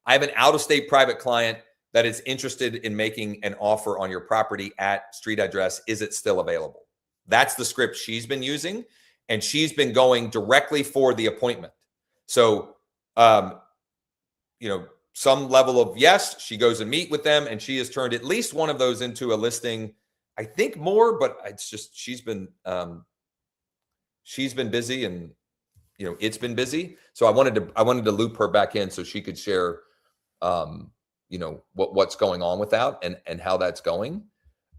I have an out-of-state private client that is interested in making an offer on your property at street address. Is it still available? That's the script she's been using, and she's been going directly for the appointment. So, some level of yes, she goes and meet with them, and she has turned at least one of those into a listing. I think more, but it's just she's been busy, and it's been busy. So I wanted to loop her back in so she could share what's going on with that and how that's going.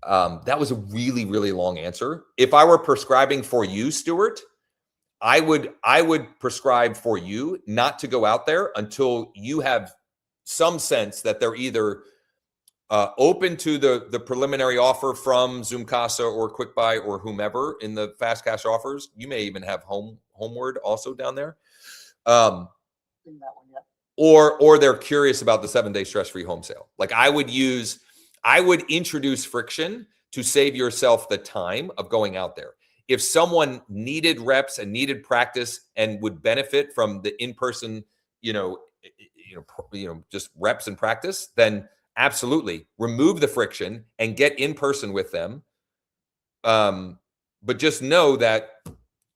That was a really, really long answer. If I were prescribing for you, Stuart, I would prescribe for you not to go out there until you have some sense that they're either open to the preliminary offer from Zoomkasa or QuickBuy or whomever in the fast cash offers. You may even have Homeward also down there. Seen that one yet. Or they're curious about the 7-day stress-free home sale. Like I would introduce friction to save yourself the time of going out there. If someone needed reps and needed practice and would benefit from the in-person, just reps and practice, then absolutely remove the friction and get in person with them. But just know that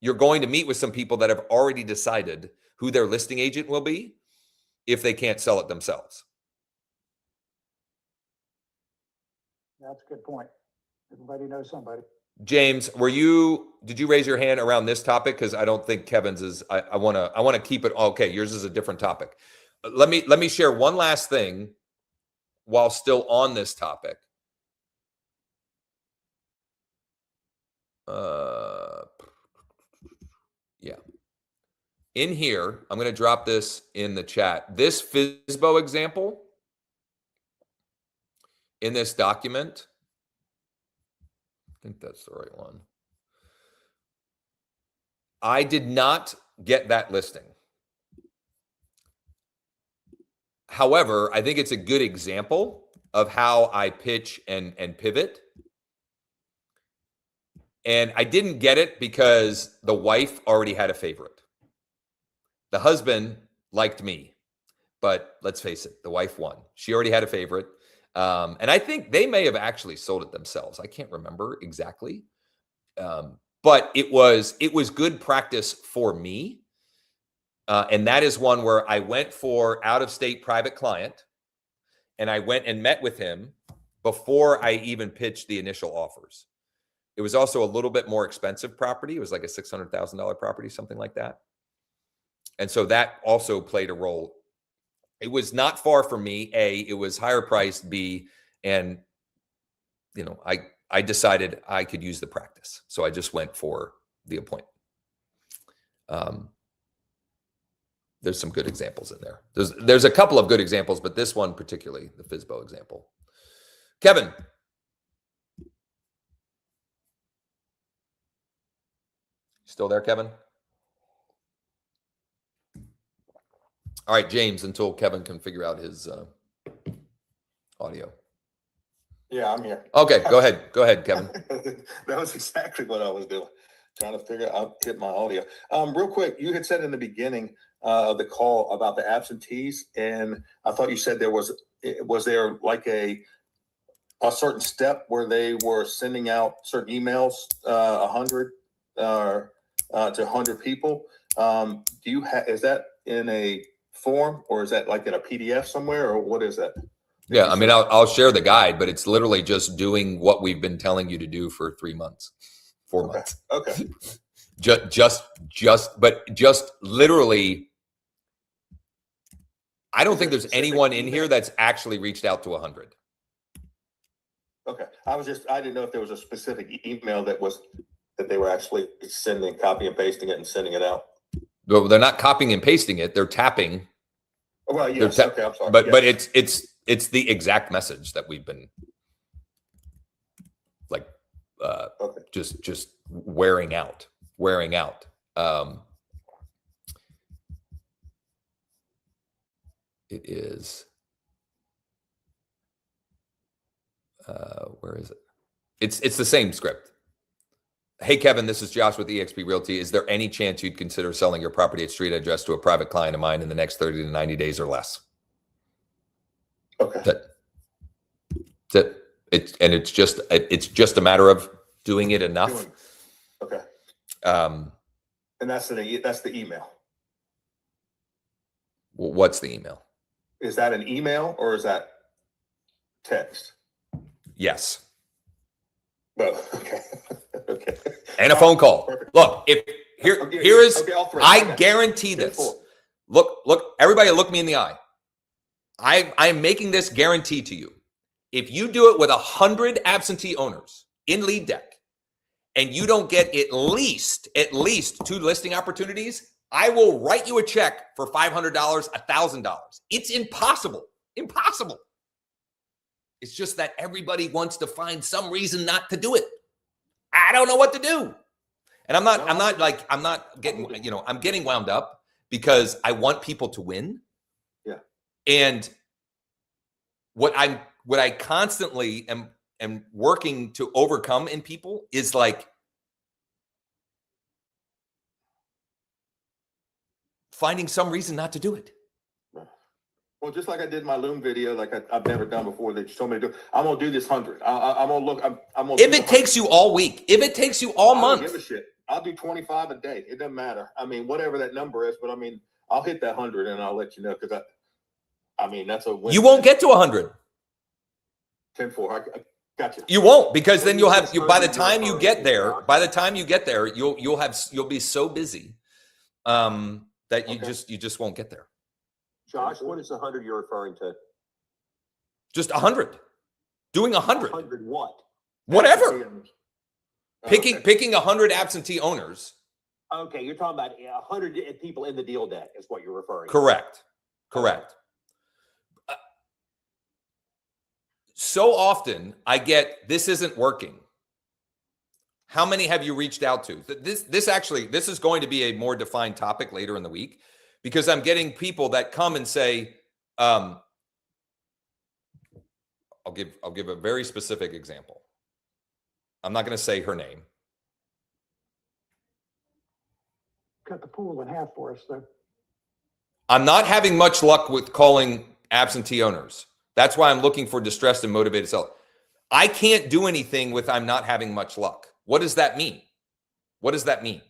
you're going to meet with some people that have already decided who their listing agent will be if they can't sell it themselves. That's a good point. Everybody knows somebody. James, did you raise your hand around this topic? Because I don't think Kevin's is. I want to keep it. Okay, yours is a different topic. Let me share one last thing while still on this topic. Yeah. In here, I'm going to drop this in the chat. This FSBO example in this document, I think that's the right one. I did not get that listing. However, I think it's a good example of how I pitch and pivot. And I didn't get it because the wife already had a favorite. The husband liked me, but let's face it, the wife won. She already had a favorite. And I think they may have actually sold it themselves. I can't remember exactly. But it was good practice for me. And that is one where I went for out-of-state private client, and I went and met with him before I even pitched the initial offers. It was also a little bit more expensive property. It was like a $600,000 property, something like that. And so that also played a role. It was not far from me. A, it was higher priced. B, and I decided I could use the practice. So I just went for the appointment. There's some good examples in there. There's a couple of good examples, but this one particularly, the FSBO example. Kevin. Still there, Kevin? All right, James, until Kevin can figure out his audio. Yeah, I'm here. Okay, go ahead. Go ahead, Kevin. That was exactly what I was doing, trying to figure out, get my audio. Real quick, you had said in the beginning of the call about the absentees, and I thought you said was there like a certain step where they were sending out certain emails, 100 to 100 people. Is that in a form, or is that like in a PDF somewhere, or what is that? Yeah, I mean, I'll share the guide, but it's literally just doing what we've been telling you to do for 3 months, 4 months. Okay. Just literally, I don't think there's anyone in here that's actually reached out to 100. Okay. I didn't know if there was a specific email that they were actually sending, copy and pasting it and sending it out. Well, they're not copying and pasting it. They're tapping. Well, yes. Okay. I'm sorry. But Yes. but it's the exact message that we've been like Okay. just wearing out. It is Where is it? It's the same script. Hey, Kevin, this is Josh with eXp Realty. Is there any chance you'd consider selling your property at street address to a private client of mine in the next 30 to 90 days or less? Okay. That's it. It's just a matter of doing it enough. Okay. Um, And that's the email. what's the email? Is that an email or is that text? Yes. Both. Okay. Okay. And a phone call. Perfect. Look, if here is, Okay, all three. I Okay. guarantee 10-4. this. Look, everybody look me in the eye. I'm making this guarantee to you. If you do it with 100 absentee owners in lead deck and you don't get at least 2 listing opportunities, I will write you a check for $500, $1,000. It's impossible. Impossible. It's just that everybody wants to find some reason not to do it. I don't know what to do. And I'm not getting, I'm getting wound up because I want people to win. Yeah. And what I constantly am working to overcome in people is like finding some reason not to do it. Well, just like I did my Loom video, like I've never done before that you told me to do. I'm gonna do this 100. I'm gonna look. I'm gonna. If it takes you all week, if it takes you all I month, don't give a shit. I'll do 25 a day. It doesn't matter. I mean, whatever that number is, but I mean, I'll hit that 100 and I'll let you know because I mean, that's a win. you won't get to 100. 10-4. I got you. You won't, because then by the time you get there, you'll be so busy that you Okay. just won't get there. Josh, what is the 100 you're referring to? Just 100. Doing 100. 100 what? Whatever. Okay. Picking 100 absentee owners. Okay, you're talking about 100 people in the deal deck is what you're referring to. Correct. So often I get, this isn't working. How many have you reached out to? This is going to be a more defined topic later in the week, because I'm getting people that come and say, I'll give a very specific example. I'm not going to say her name. Cut the pool in half for us, though. I'm not having much luck with calling absentee owners. That's why I'm looking for distressed and motivated sellers. I can't do anything with I'm not having much luck. What does that mean? What does that mean?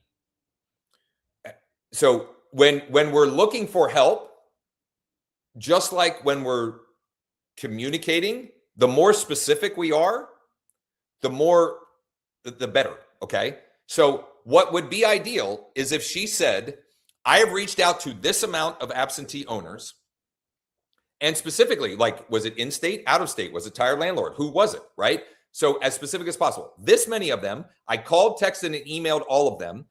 So when we're looking for help, just like when we're communicating, the more specific we are, the better. Okay. So what would be ideal is if she said, I have reached out to this amount of absentee owners. And specifically, like, was it in-state, out-of-state? Was it tired landlord? Who was it, right? So as specific as possible. This many of them, I called, texted, and emailed all of them.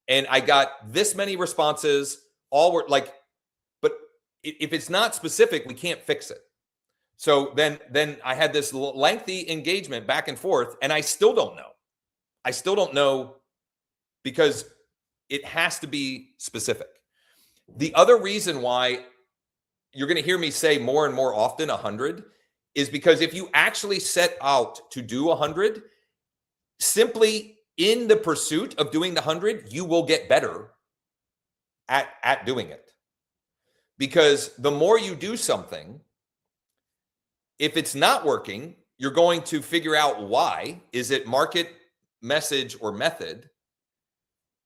And I got this many responses. All were like, but if it's not specific, we can't fix it. So then I had this lengthy engagement back and forth, and I still don't know. I still don't know, because it has to be specific. The other reason why you're going to hear me say more and more often 100 is because if you actually set out to do 100, simply in the pursuit of doing the 100, you will get better at doing it. Because the more you do something, if it's not working, you're going to figure out why. Is it market, message, or method?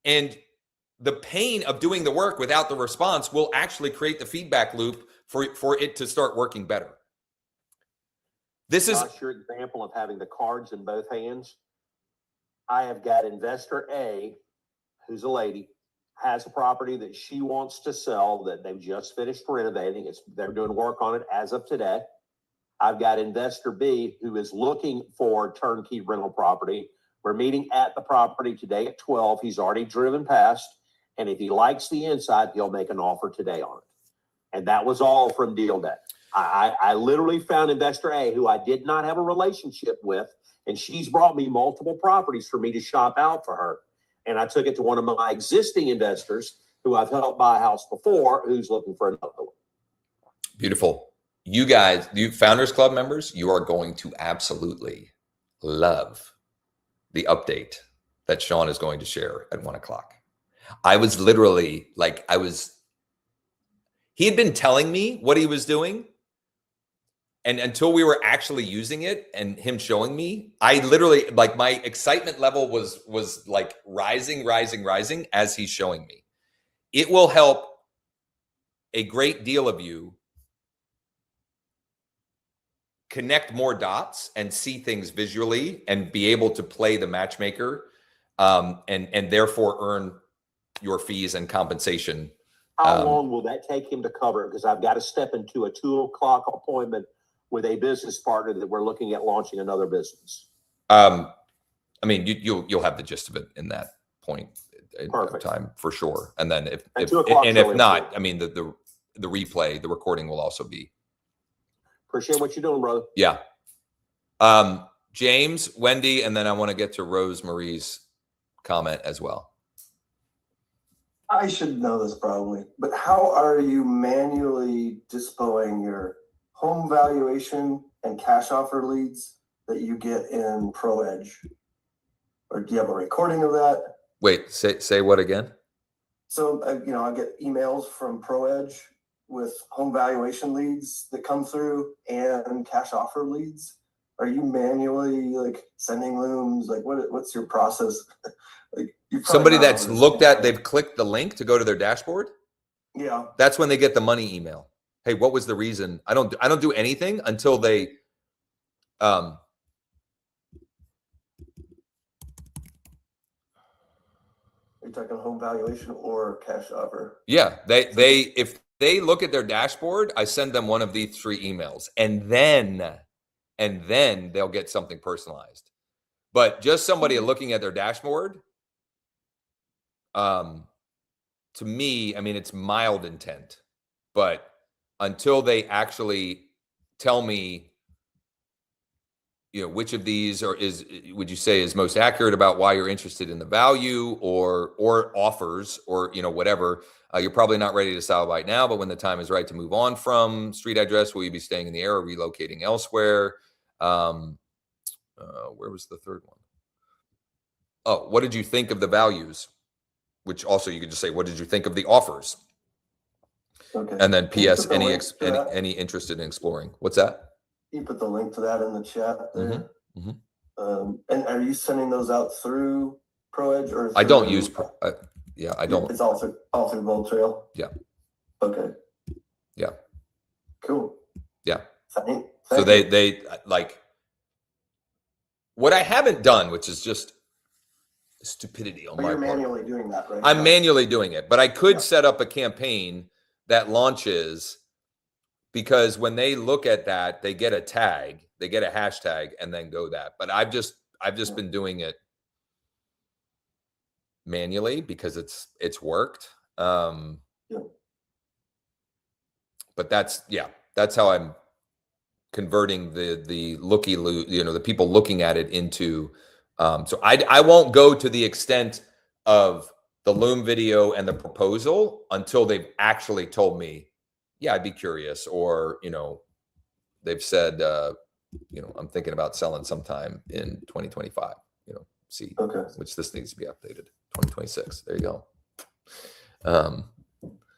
And the pain of doing the work without the response will actually create the feedback loop for it to start working better. This is Josh, your example of having the cards in both hands. I have got investor A, who's a lady, has a property that she wants to sell that they've just finished renovating. They're doing work on it as of today. I've got investor B, who is looking for turnkey rental property. We're meeting at the property today at 12. He's already driven past. And if he likes the inside, he'll make an offer today on it. And that was all from Deal Deck. I literally found investor A, who I did not have a relationship with, and she's brought me multiple properties for me to shop out for her. And I took it to one of my existing investors who I've helped buy a house before, who's looking for another one. beautiful. you guys, you Founders Club members, you are going to absolutely love the update that Sean is going to share at 1 o'clock. I was literally like, he had been telling me what he was doing. And until we were actually using it and him showing me, I literally, like, my excitement level was like rising as he's showing me. It will help a great deal of you connect more dots and see things visually and be able to play the matchmaker, and therefore earn your fees and compensation. How long will that take him to cover? Because I've got to step into a 2 o'clock appointment with a business partner that we're looking at launching another business. I mean, you'll have the gist of it in that point in Perfect. time for sure. And then if 2 o'clock and really if not, important. I mean, the replay, the recording will also be. Appreciate what you're doing, brother. Yeah. James, Wendy, and then I want to get to Rosemarie's comment as well. I should know this probably, but how are you manually displaying your home valuation and cash offer leads that you get in ProEdge? Or do you have a recording of that? Wait, say what again? So, I get emails from ProEdge with home valuation leads that come through and cash offer leads. Are you manually like sending looms? Like what's your process? Like Somebody that's looked at, they've clicked the link to go to their dashboard. Yeah. That's when they get the money email. Hey, what was the reason? I don't do anything until they, Are you talking home valuation or cash offer? yeah, if they look at their dashboard, I send them one of these 3 emails, and then they'll get something personalized. But just somebody looking at their dashboard, to me, I mean, it's mild intent, but until they actually tell me, which of these would you say is most accurate about why you're interested in the value or offers or, whatever, you're probably not ready to sell right now, but when the time is right to move on from street address, will you be staying in the area or relocating elsewhere? Where was the third one? Oh, what did you think of the values? Which also you could just say, what did you think of the offers? Okay. And then Can you PS, put the link to that? any interested in exploring? What's that? You put the link to that in the chat there. Mhm, And are you sending those out through ProEdge or? I don't through- use, I don't. It's all through Bold Trail? Yeah. Okay. Yeah. Cool. Yeah. Thank So you. they like, what I haven't done, which is just stupidity on But my you're part. manually doing that, right? I'm now? manually doing it, but I could Yeah. set up a campaign that launches, because when they look at that, they get a tag, they get a hashtag, and then go that. But I've just been doing it manually because it's worked. Yeah. But that's how I'm converting the the people looking at it into. So I won't go to the extent of the Loom video and the proposal until they've actually told me, yeah, I'd be curious, or they've said, I'm thinking about selling sometime in 2025. See, Okay. which this needs to be updated 2026. There you go.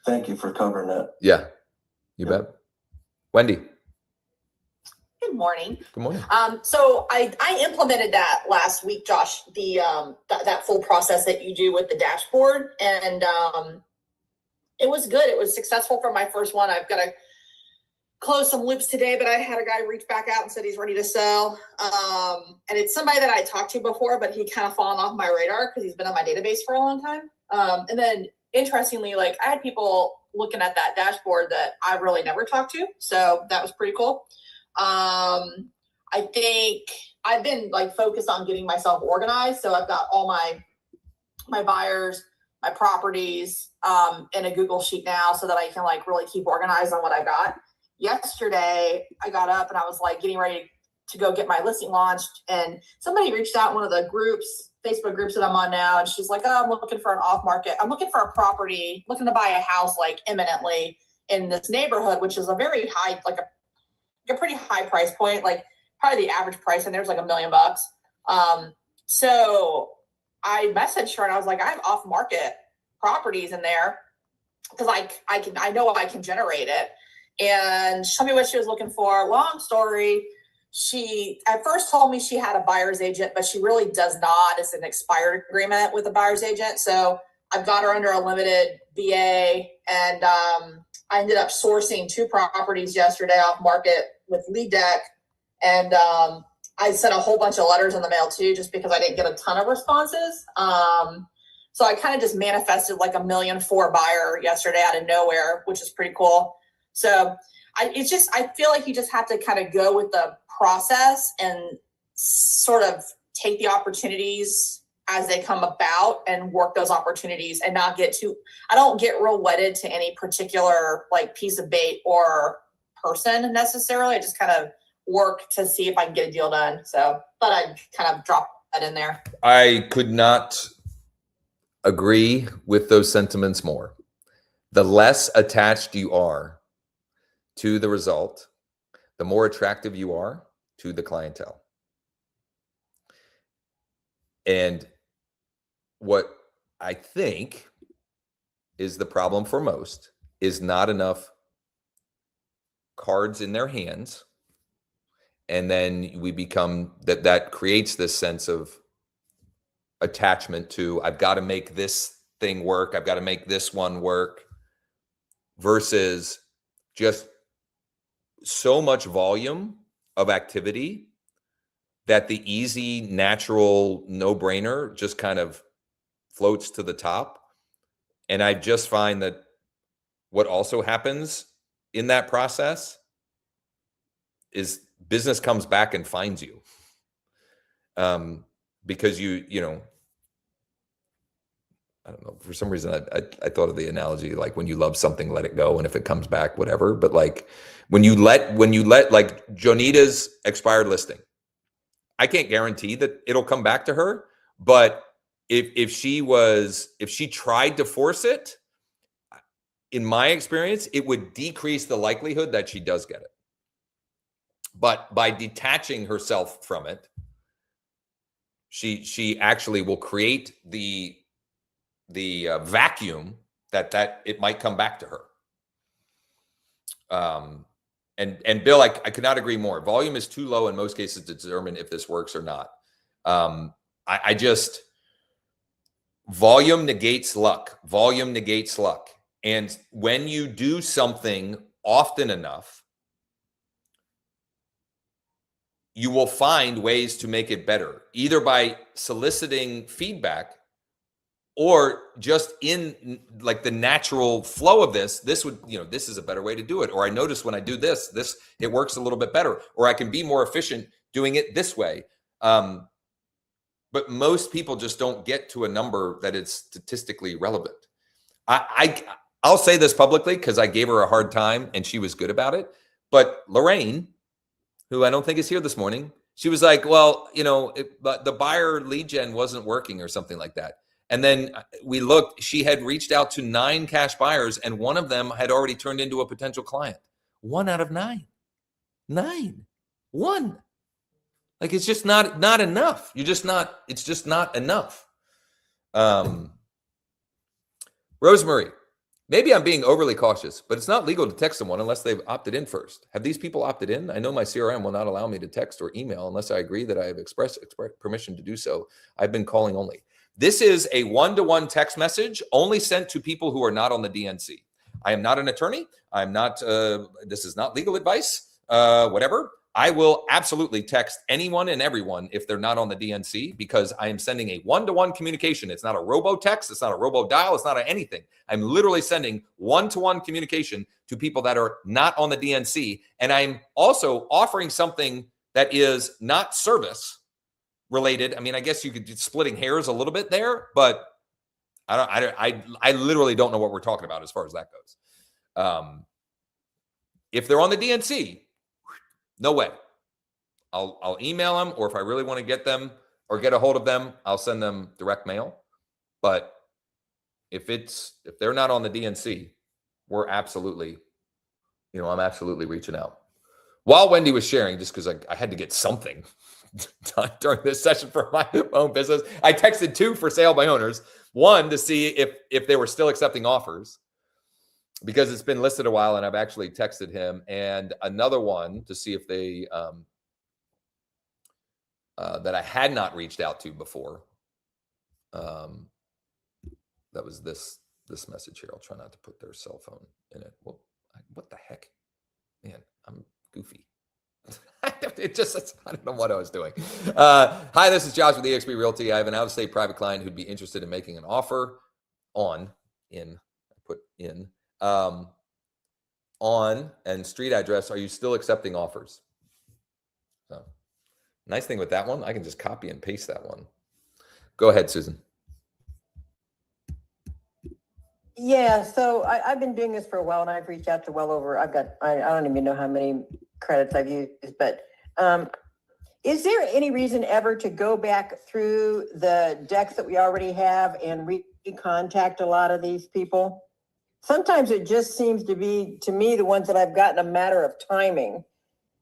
Thank you for covering that. Yeah, you bet. Wendy, Good morning. good morning. So I implemented that last week, Josh, the that full process that you do with the dashboard, and it was good. It was successful for my first one. I've got to close some loops today, but I had a guy reach back out and said he's ready to sell. And it's somebody that I talked to before, but he kind of fallen off my radar because he's been on my database for a long time. And then interestingly, like I had people looking at that dashboard that I really never talked to. So that was pretty cool. I think I've been like focused on getting myself organized. So I've got all my buyers, my properties, in a Google sheet now so that I can like really keep organized on what I got. Yesterday, I got up and I was like getting ready to go get my listing launched, and somebody reached out in one of the groups, Facebook groups that I'm on now, and she's like, oh, I'm looking for an off market. I'm looking for a property, looking to buy a house like imminently in this neighborhood, which is a very high, like a a pretty high price point, like probably the average price in there's like $1 million. So I messaged her and I was like, I have off market properties in there because I know I can generate it. And she told me what she was looking for. Long story. She at first told me she had a buyer's agent, but she really does not. It's an expired agreement with a buyer's agent. So I've got her under a limited BA, and I ended up sourcing 2 properties yesterday off market with Lead Deck. And I sent a whole bunch of letters in the mail too, just because I didn't get a ton of responses. So I kind of just manifested like $1 million for a buyer yesterday out of nowhere, which is pretty cool. So I feel like you just have to kind of go with the process and sort of take the opportunities as they come about and work those opportunities and not get I don't get real wedded to any particular like piece of bait or person necessarily. I just kind of work to see if I can get a deal done. So thought I'd kind of drop that in there. I could not agree with those sentiments more. The less attached you are to the result, the more attractive you are to the clientele. And what I think is the problem for most is not enough cards in their hands. And then we become that creates this sense of attachment to, I've got to make this thing work. I've got to make this one work, versus just so much volume of activity that the easy, natural, no-brainer just kind of floats to the top. And I just find that what also happens in that process is business comes back and finds you. Because you know, I don't know, for some reason I thought of the analogy, like when you love something, let it go. And if it comes back, whatever. But like when you let like Jonita's expired listing, I can't guarantee that it'll come back to her, but if she tried to force it, in my experience, it would decrease the likelihood that she does get it. But by detaching herself from it, she actually will create the vacuum that it might come back to her. And Bill, I could not agree more. Volume is too low in most cases to determine if this works or not. I just, volume negates luck. Volume negates luck. And when you do something often enough, you will find ways to make it better, either by soliciting feedback or just in like the natural flow of this would, you know, this is a better way to do it. Or I notice when I do this, it works a little bit better, or I can be more efficient doing it this way. But most people just don't get to a number that is statistically relevant. I'll say this publicly because I gave her a hard time and she was good about it. But Lorraine, who I don't think is here this morning, she was like, well, you know, the buyer lead gen wasn't working or something like that. And then we looked, she had reached out to 9 cash buyers and one of them had already turned into a potential client. 1 out of 9. 1. Like, it's just not enough. It's just not enough. Rosemary, maybe I'm being overly cautious, but it's not legal to text someone unless they've opted in first. Have these people opted in? I know my CRM will not allow me to text or email unless I agree that I have expressed permission to do so. I've been calling only. This is a one-to-one text message only sent to people who are not on the DNC. I am not an attorney. I'm not, this is not legal advice, whatever. I will absolutely text anyone and everyone if they're not on the DNC, because I am sending a one-to-one communication. It's not a robo-text. It's not a robo-dial. It's not anything. I'm literally sending one-to-one communication to people that are not on the DNC. And I'm also offering something that is not service related. I mean, I guess you could be splitting hairs a little bit there, but I literally don't know what we're talking about as far as that goes. If they're on the DNC, no way. I'll email them, or if I really want to get them or get a hold of them, I'll send them direct mail. But if they're not on the DNC, we're absolutely, I'm absolutely reaching out. while Wendy was sharing, just because I had to get something done during this session for my own business, I texted 2 for sale by owners. One to see if they were still accepting offers, because it's been listed a while and I've actually texted him, and another one to see if they that I had not reached out to before. That was this message here. I'll try not to put their cell phone in it. Well, what the heck? Man, I'm goofy. It just, I don't know what I was doing. Hi, this is Josh with eXp Realty. I have an out-of-state private client who'd be interested in making an offer on and street address. Are you still accepting offers? So nice thing with that one, I can just copy and paste that one. Go ahead, Susan. Yeah, so I've been doing this for a while and I've reached out to well over, I don't even know how many credits I've used, but is there any reason ever to go back through the decks that we already have and recontact a lot of these people? Sometimes it just seems to be, to me, the ones that I've gotten a matter of timing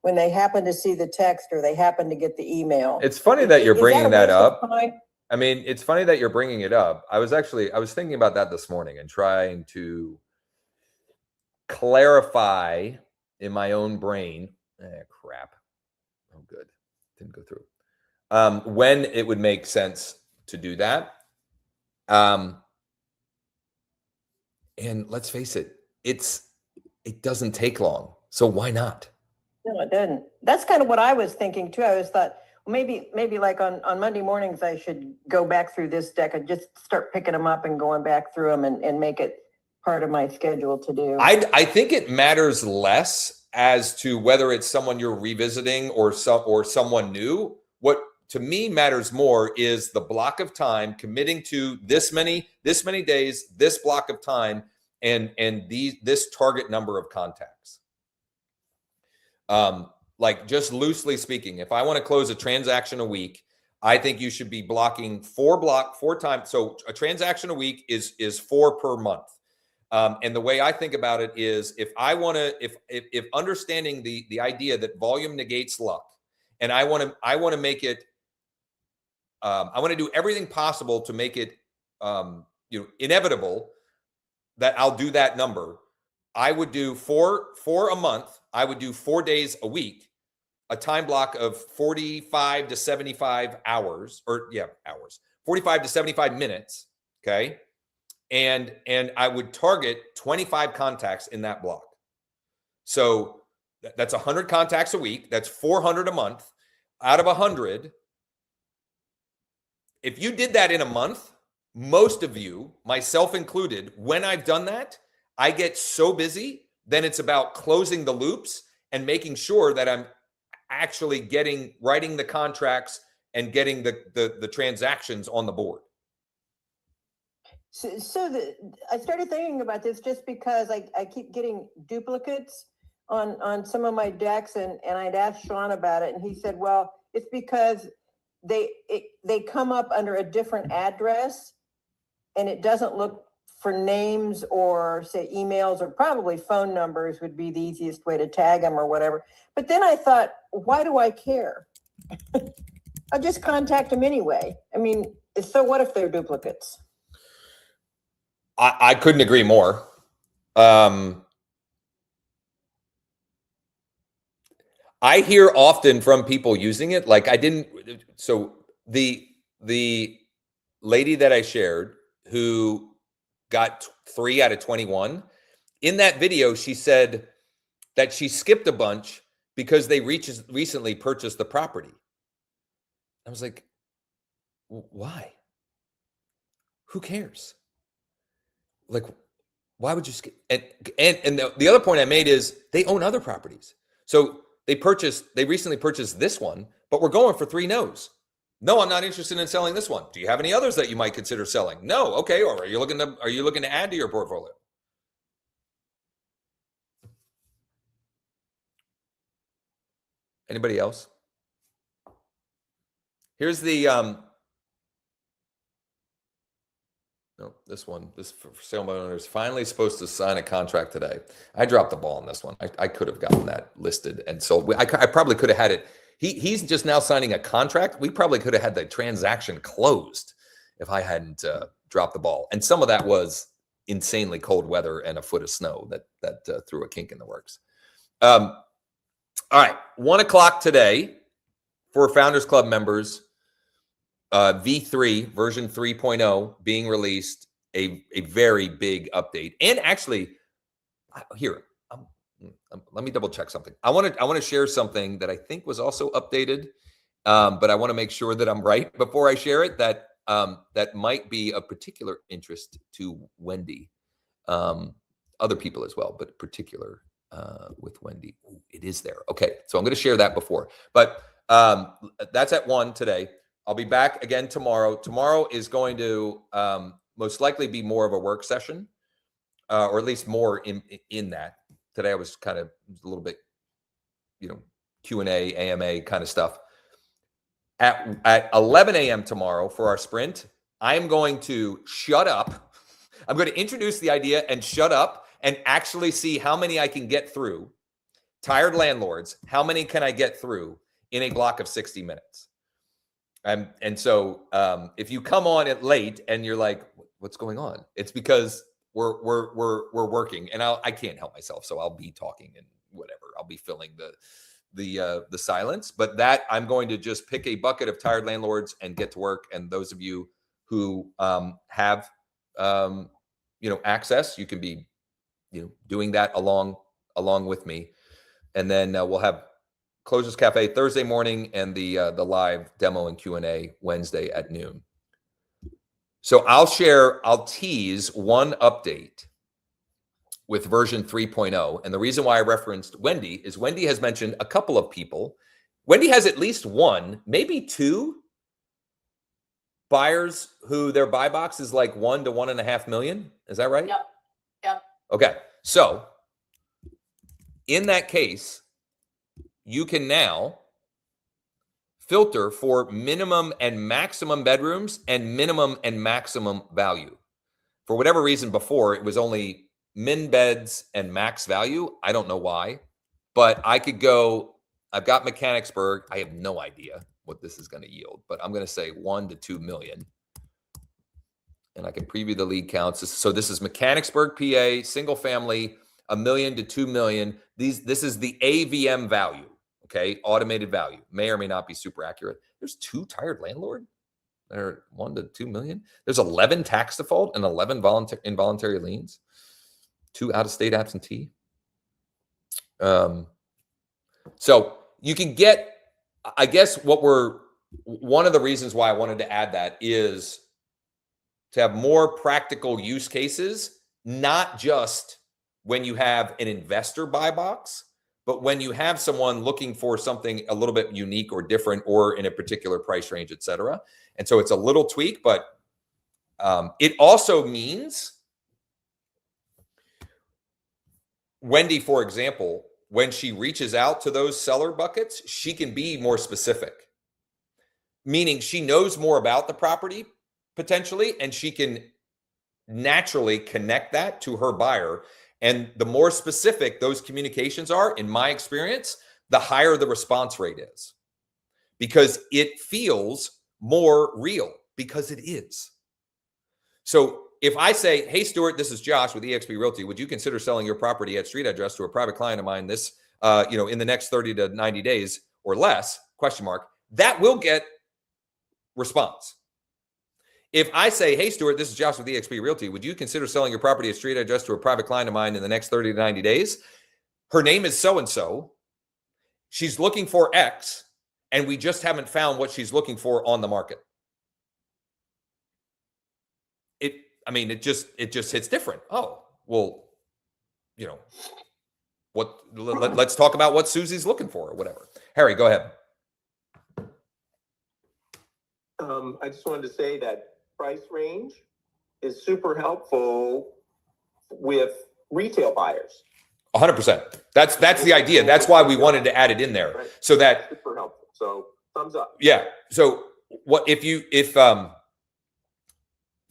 when they happen to see the text or they happen to get the email. It's funny that you're bringing that up. Time? I mean, it's funny that you're bringing it up. I was thinking about that this morning and trying to clarify in my own brain. Crap. Oh, good. Didn't go through. When it would make sense to do that. And let's face it, it doesn't take long. So why not? No, it didn't. That's kind of what I was thinking too. I was thought, maybe like on Monday mornings, I should go back through this deck and just start picking them up and going back through them and make it part of my schedule to do. I think it matters less as to whether it's someone you're revisiting or someone new. What to me matters more is the block of time, committing to this many days, this block of time, and this target number of contacts. Like just loosely speaking, if I want to close a transaction a week, I think you should be blocking 4 times. So a transaction a week is 4 per month. And the way I think about it is if understanding the idea that volume negates luck, and I want to make it, I want to do everything possible to make it, inevitable that I'll do that number. I would do 4 a month. I would do 4 days a week, a time block of 45 to 75 hours, 45 to 75 minutes. Okay. And I would target 25 contacts in that block. So that's 100 contacts a week. That's 400 a month. Out of 100, if you did that in a month, most of you, myself included, when I've done that, I get so busy, then it's about closing the loops and making sure that I'm actually writing the contracts and getting the transactions on the board. So I started thinking about this just because I keep getting duplicates on some of my decks, and I'd asked Sean about it, and he said, well, it's because they come up under a different address, and it doesn't look for names or say emails, or probably phone numbers would be the easiest way to tag them or whatever. But then I thought, why do I care? I'll just contact them anyway. I mean, so what if they're duplicates? I couldn't agree more. I hear often from people using it. Like so the lady that I shared who got 3 out of 21, in that video, she said that she skipped a bunch because they recently purchased the property. I was like, why? Who cares? Like, why would you skip? And the other point I made is they own other properties. So they recently purchased this one, but we're going for 3 no's. No, I'm not interested in selling this one. Do you have any others that you might consider selling? No. Okay. Or are you looking to add to your portfolio? Anybody else? Here's the No, this one, this for sale by owner is finally supposed to sign a contract today. I dropped the ball on this one. I could have gotten that listed and sold. I probably could have had it. He's just now signing a contract. We probably could have had the transaction closed if I hadn't dropped the ball. And some of that was insanely cold weather and a foot of snow that threw a kink in the works. All right, 1 o'clock today for Founders Club members. V3 version 3.0 being released, a very big update. And actually, here, let me double check something. I want to share something that I think was also updated, but I want to make sure that I'm right before I share it. That might be of particular interest to Wendy, other people as well, but particular with Wendy. Ooh, it is there. Okay, so I'm going to share that before, but that's at 1 today. I'll be back again tomorrow. Tomorrow is going to most likely be more of a work session, or at least more in that. Today I was kind of a little bit, Q&A, AMA kind of stuff. At 11 a.m. tomorrow for our sprint, I am going to shut up. I'm going to introduce the idea and shut up and actually see how many I can get through. Tired landlords, how many can I get through in a block of 60 minutes? And so if you come on it late and you're like, what's going on? It's because we're working, and I can't help myself. So I'll be talking and whatever. I'll be filling the silence, but that I'm going to just pick a bucket of tired landlords and get to work. And those of you who have access, you can be doing that along with me, and then we'll have Closers Cafe Thursday morning and the live demo and Q&A Wednesday at noon. So I'll tease one update with version 3.0. And the reason why I referenced Wendy is Wendy has mentioned a couple of people. Wendy has at least one, maybe two buyers who their buy box is like 1 to 1.5 million. Is that right? Yep. Okay. So in that case, you can now filter for minimum and maximum bedrooms and minimum and maximum value. For whatever reason before, it was only min beds and max value. I don't know why, but I could go, I've got Mechanicsburg. I have no idea what this is going to yield, but I'm going to say 1 to 2 million. And I can preview the lead counts. So this is Mechanicsburg, PA, single family, 1 million to 2 million. This is the AVM value. Okay, automated value may or may not be super accurate. There's 2 tired landlord. They're 1 to 2 million. There's 11 tax default and 11 involuntary liens. 2 out-of-state absentee. So you can get, I guess one of the reasons why I wanted to add that is to have more practical use cases, not just when you have an investor buy box, but when you have someone looking for something a little bit unique or different or in a particular price range, et cetera. And so it's a little tweak, but it also means, Wendy, for example, when she reaches out to those seller buckets, she can be more specific, meaning she knows more about the property potentially, and she can naturally connect that to her buyer. And the more specific those communications are, in my experience, the higher the response rate is, because it feels more real, because it is. So if I say, hey, Stuart, this is Josh with eXp Realty. Would you consider selling your property at street address to a private client of mine this, in the next 30 to 90 days or less, ? That will get response. If I say, hey, Stuart, this is Josh with eXp Realty. Would you consider selling your property at street address to a private client of mine in the next 30 to 90 days? Her name is so-and-so. She's looking for X, and we just haven't found what she's looking for on the market. It just hits different. Oh, well, let's talk about what Susie's looking for or whatever. Harry, go ahead. I just wanted to say that price range is super helpful with retail buyers. 100%. That's the idea. That's why we wanted to add it in there, so that Super helpful. So thumbs up. Yeah. So what if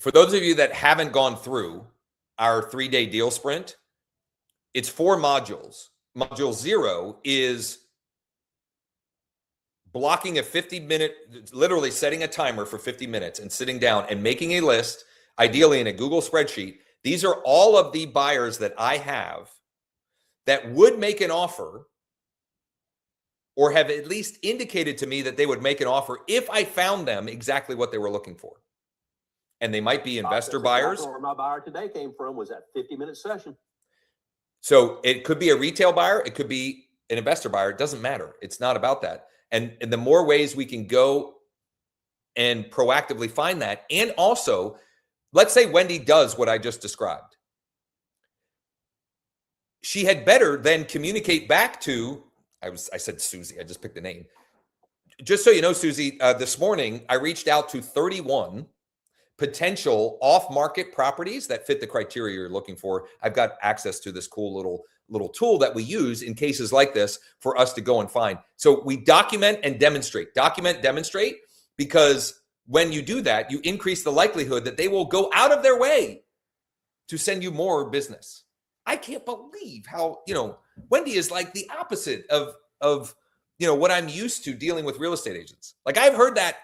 For those of you that haven't gone through our 3-day deal sprint, it's 4 modules. Module 0 is blocking a 50-minute, literally setting a timer for 50 minutes and sitting down and making a list, ideally in a Google spreadsheet. These are all of the buyers that I have that would make an offer or have at least indicated to me that they would make an offer if I found them exactly what they were looking for. And they might be investor buyers. Where my buyer today came from was that 50-minute session. So it could be a retail buyer. It could be an investor buyer. It doesn't matter. It's not about that. And the more ways we can go and proactively find that. And also, let's say Wendy does what I just described. She had better then communicate back to, I said Susie, I just picked the name. Just so you know, Susie, this morning I reached out to 31 potential off-market properties that fit the criteria you're looking for. I've got access to this cool little tool that we use in cases like this for us to go and find. So we document and demonstrate, because when you do that, you increase the likelihood that they will go out of their way to send you more business. I can't believe how, Wendy is like the opposite of what I'm used to dealing with real estate agents. Like I've heard that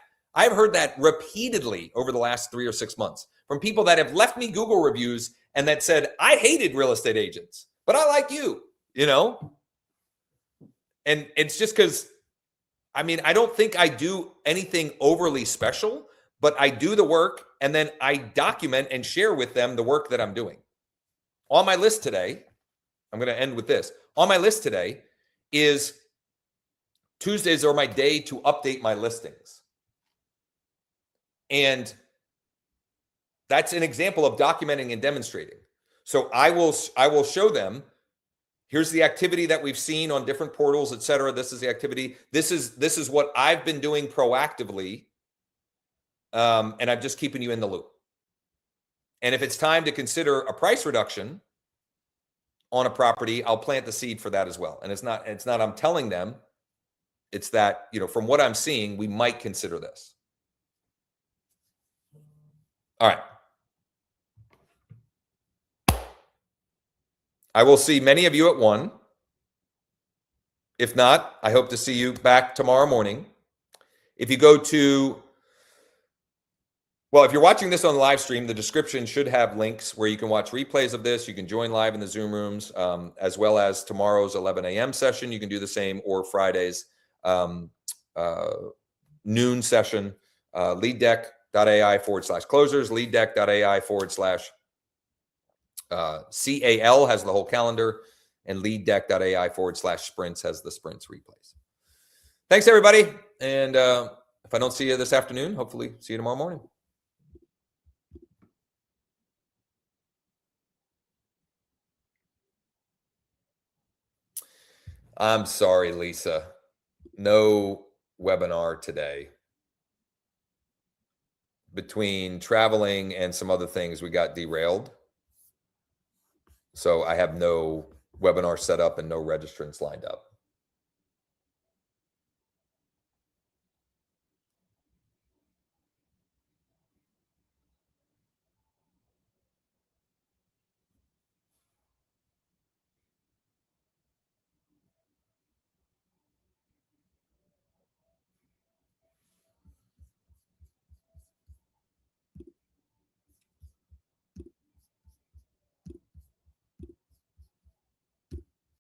repeatedly over the last 3 or 6 months from people that have left me Google reviews and that said, I hated real estate agents, but I like you, And it's just because, I don't think I do anything overly special, but I do the work and then I document and share with them the work that I'm doing. On my list today, I'm going to end with this. On my list today is Tuesdays are my day to update my listings. And that's an example of documenting and demonstrating. So I will show them, here's the activity that we've seen on different portals, et cetera. This is the activity. This is what I've been doing proactively. And I'm just keeping you in the loop. And if it's time to consider a price reduction on a property, I'll plant the seed for that as well. And it's not I'm telling them, it's that, from what I'm seeing, we might consider this. All right. I will see many of you at 1. If not, I hope to see you back tomorrow morning. If you go to, if you're watching this on the live stream, the description should have links where you can watch replays of this. You can join live in the Zoom rooms, as well as tomorrow's 11 a.m. session. You can do the same, or Friday's noon session, leaddeck.ai/closers, leaddeck.ai/CAL has the whole calendar, and leaddeck.ai/sprints has the sprints replays. Thanks, everybody. And if I don't see you this afternoon, hopefully see you tomorrow morning. I'm sorry, Lisa. No webinar today. Between traveling and some other things, we got derailed. So I have no webinar set up and no registrants lined up.